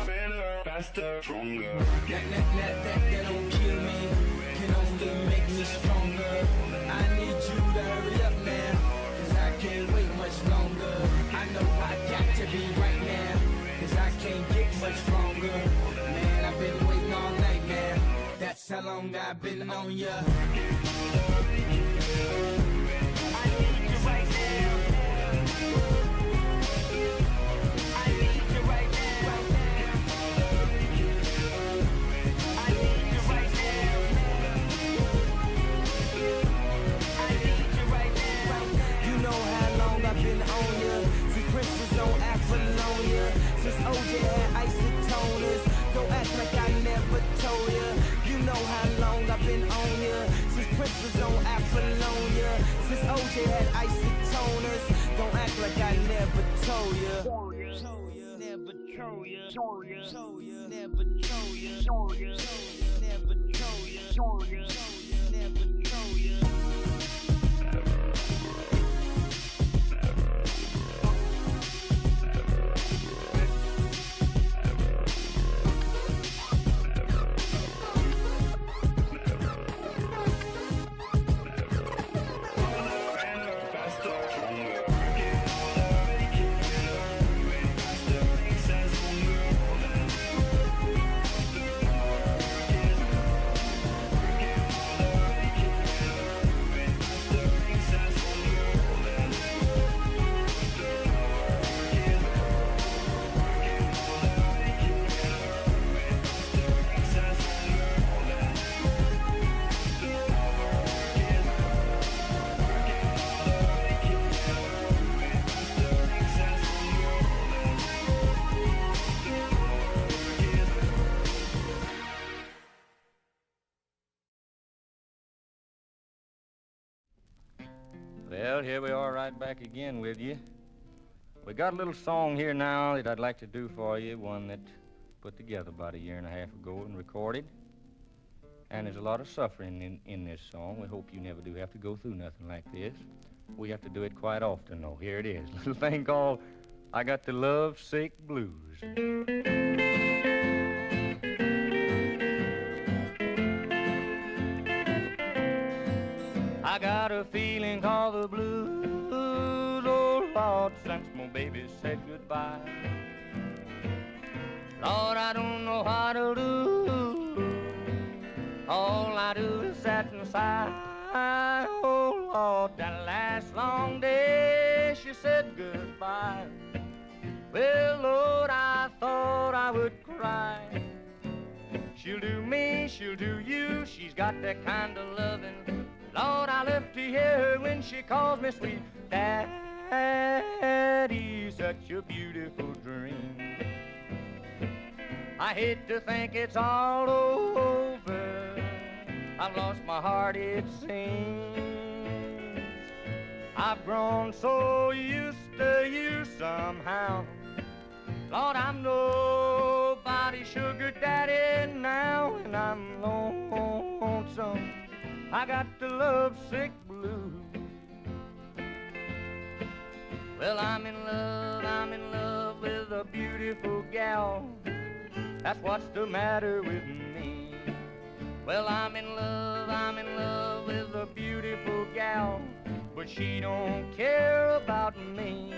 better, faster, stronger. That don't kill me, can only make me stronger. I need you to hurry up now, cause I can't wait much longer. I know I got to be right now, cause I can't get much longer. Man, I've been waiting all night now, that's how long I've been on ya. I need you right now, I need you right now, I need you right now, I need you right now. You know how long I've been on ya, since Prince was on Apollonia, since OJ had isotoners. Don't act like I never told ya. You know how long I've been on ya, since Prince was on Apollonia, since OJ had isotoners. Don't act like I never told ya. Never told ya. Never told ya. Never told ya. Never told ya. Never told ya. Well, here we are right back again with you. We got a little song here now that I'd like to do for you, one that put together about a year and a half ago and recorded. And there's a lot of suffering in this song. We hope you never do have to go through nothing like this. We have to do it quite often, though. Here it is, a little thing called I Got the Love Sick Blues. I got a feeling called the blues, oh Lord, since my baby said goodbye. Lord, I don't know how to do. All I do is sit and sigh. Oh Lord, that last long day she said goodbye. Well, Lord, I thought I would cry. She'll do me, she'll do you. She's got that kind of loving. Lord, I live to hear her when she calls me sweet Daddy, such a beautiful dream. I hate to think it's all over. I've lost my heart, it seems. I've grown so used to you somehow. Lord, I'm nobody's sugar daddy now, and I'm lonesome. I got the lovesick blues. Well, I'm in love with a beautiful gal. That's what's the matter with me. Well, I'm in love with a beautiful gal, but she don't care about me.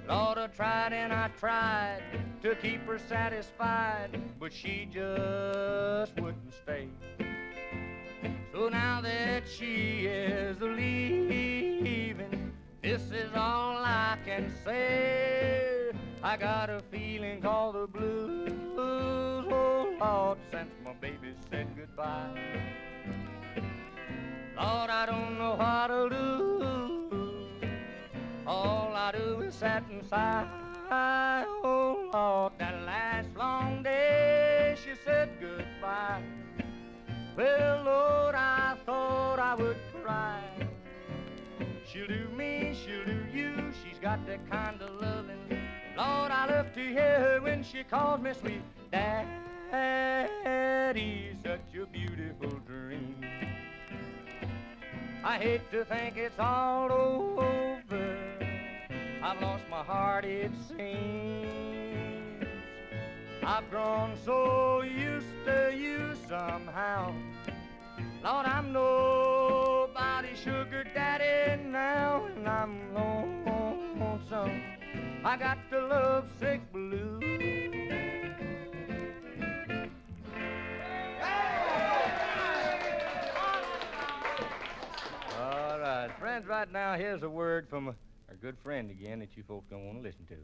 Lord, I tried and I tried to keep her satisfied, but she just wouldn't stay. So now that she is leaving, this is all I can say. I got a feeling called the blues, oh Lord, since my baby said goodbye. Lord, I don't know how to do. All I do is sit and sigh. Oh Lord, that last long day she said goodbye. Well, Lord, I thought I would cry. She'll do me, she'll do you. She's got that kind of loving. Lord, I love to hear her when she calls me sweet Daddy, such a beautiful dream. I hate to think it's all over. I've lost my heart, it seems. I've grown so used to you somehow. Lord, I'm nobody's sugar daddy now, and I'm lonesome. I got the lovesick blues. All right, friends, right now here's a word from our good friend again that you folks don't want to listen to.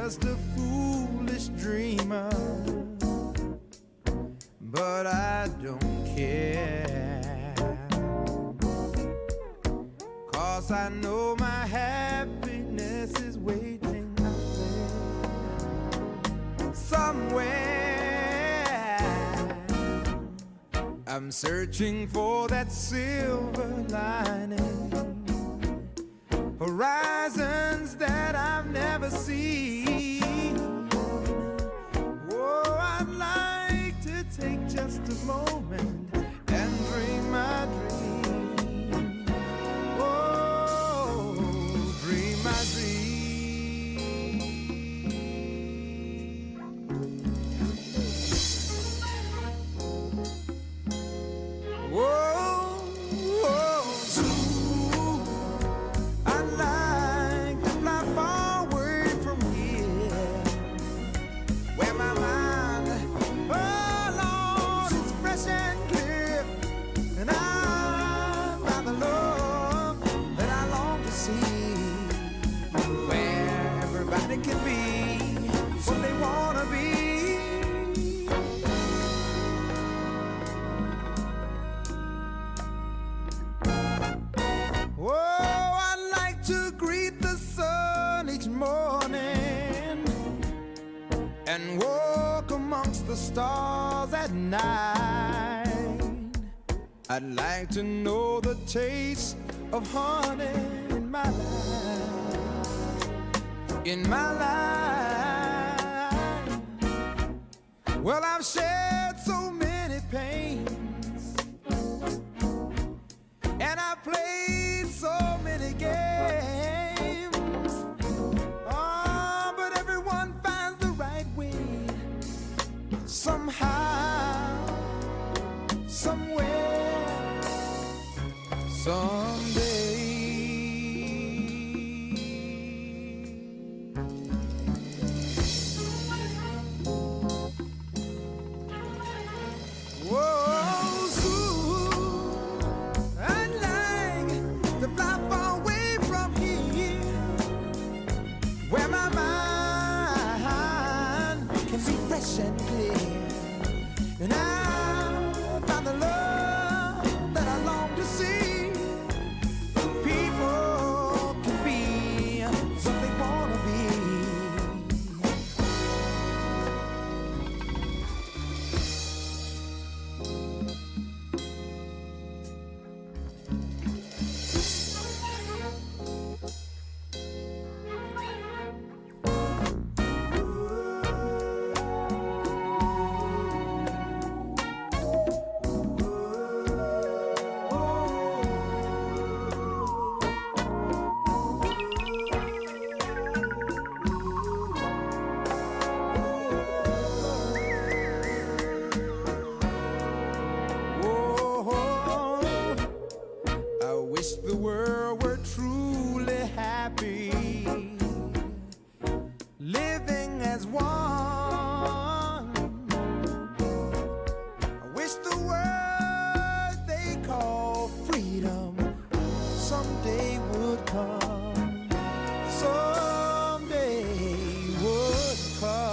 just a foolish dreamer, but I don't care, 'cause I know my happiness is waiting out there somewhere. I'm searching for that silver lining, horizons that I've never seen. Oh, I'd like to take just a moment and dream my dream. Oh, dream my dream. Whoa, whoa. I'd like to fly far away from here, where my mind, oh Lord, is fresh and clear, and I'm by the love that I long to see, where everybody can be what they wanna be. Oh, I'd like to greet the sun each morning and walk amongst the stars at night. I'd like to know the taste of honey in my life, in my life. Well, I've shared so many pains, and I've played so many games. Oh, but everyone finds the right way, somehow, somewhere, someday. Whoa, soon I'd like to fly far away from here, where my mind can be fresh and clear, and I'll find the love that I long to see. People can be what they wanna be. Oh, I wish the world were truly happy, living as one. I wish the word they call freedom someday would come, someday would come.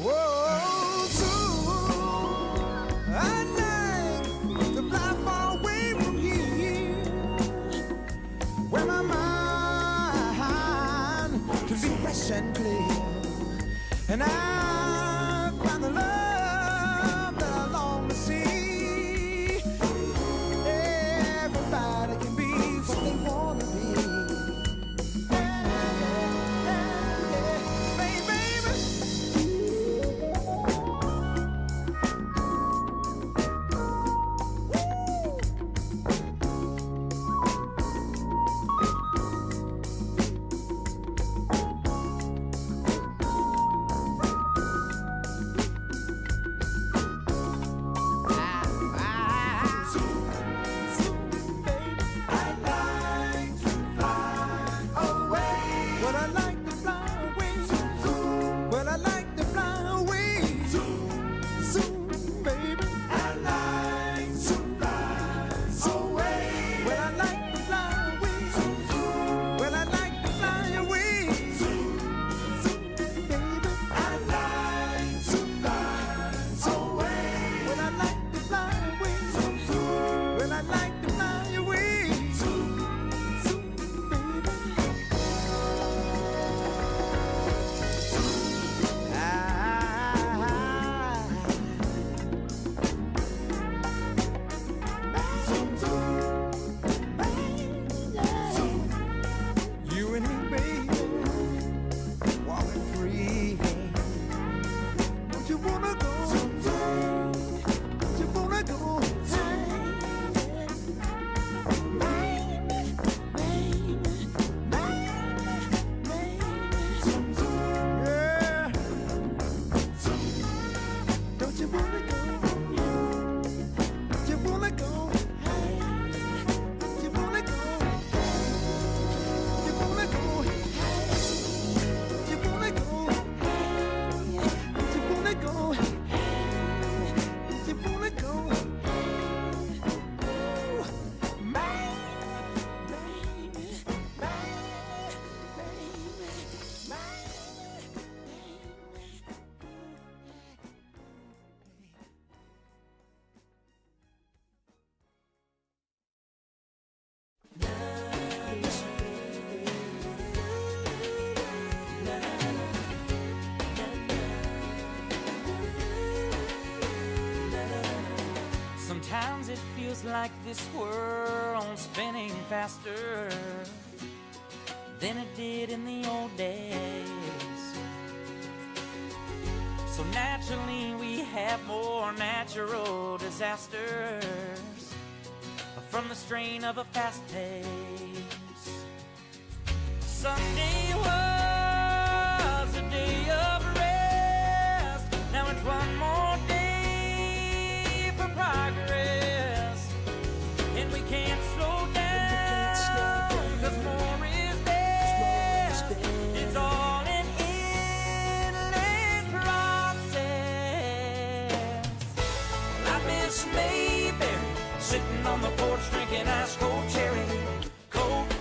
Whoa, soon I'd like to fly far away from here, where my mind can be fresh and clear, and I find the love that I long to see. Everybody can be what they wanna be. Baby. feels like this world's spinning faster than it did in the old days. So naturally we have more natural disasters from the strain of a fast pace. Sunday was a day of rest. Now it's one more day for progress, and we can't slow down, 'cause more is best. It's all an endless process. I miss Mayberry, sitting on the porch drinking ice cold cherry Coke,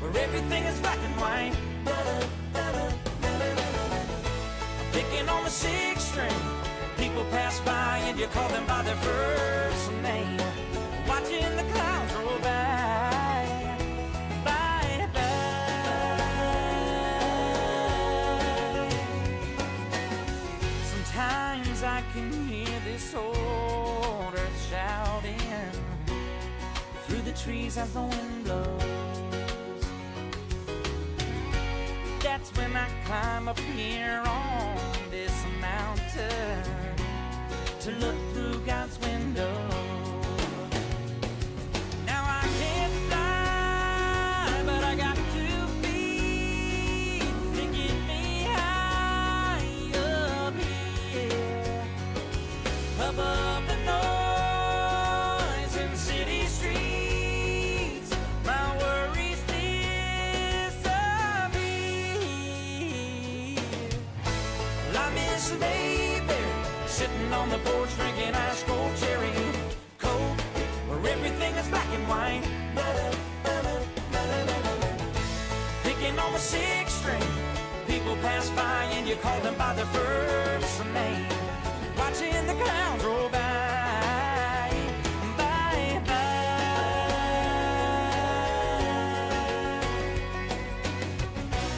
where everything is black and white. Picking on the sixth string, people pass by and you call them by their first name. Watching the clouds roll by, by. Sometimes I can hear this old earth shouting through the trees as the wind blows. That's when I climb up here on this mountain to look through God's window. Now I can't fly, but I got 2 feet to get me high up here, above the noise in city streets. My worries disappear. Well, I miss Mayberry, sitting on the porch drinking ice cold cherry Coke, where everything is black and white. Picking on the sixth string, people pass by and you call them by their first name. Watching the clouds roll by, by, by.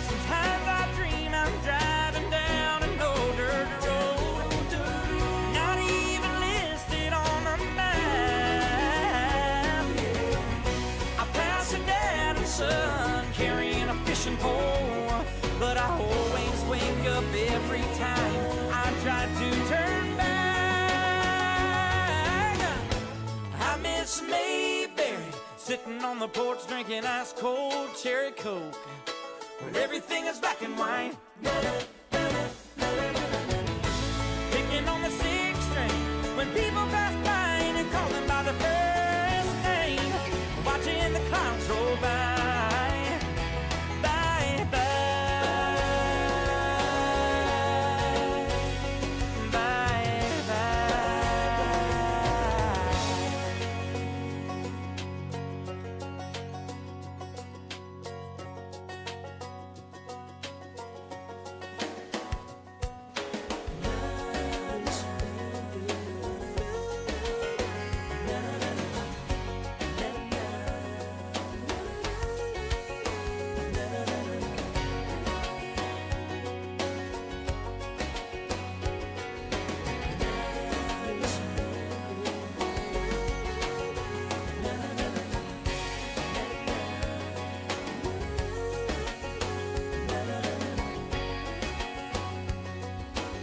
Sometimes I dream I'm driving down an old dirt road, not even listed on a map. I pass a dad and son carrying a fishing pole, but I always wake up every time I try to turn back. I miss Mayberry, sitting on the porch drinking ice cold cherry Coke, where everything is black and white.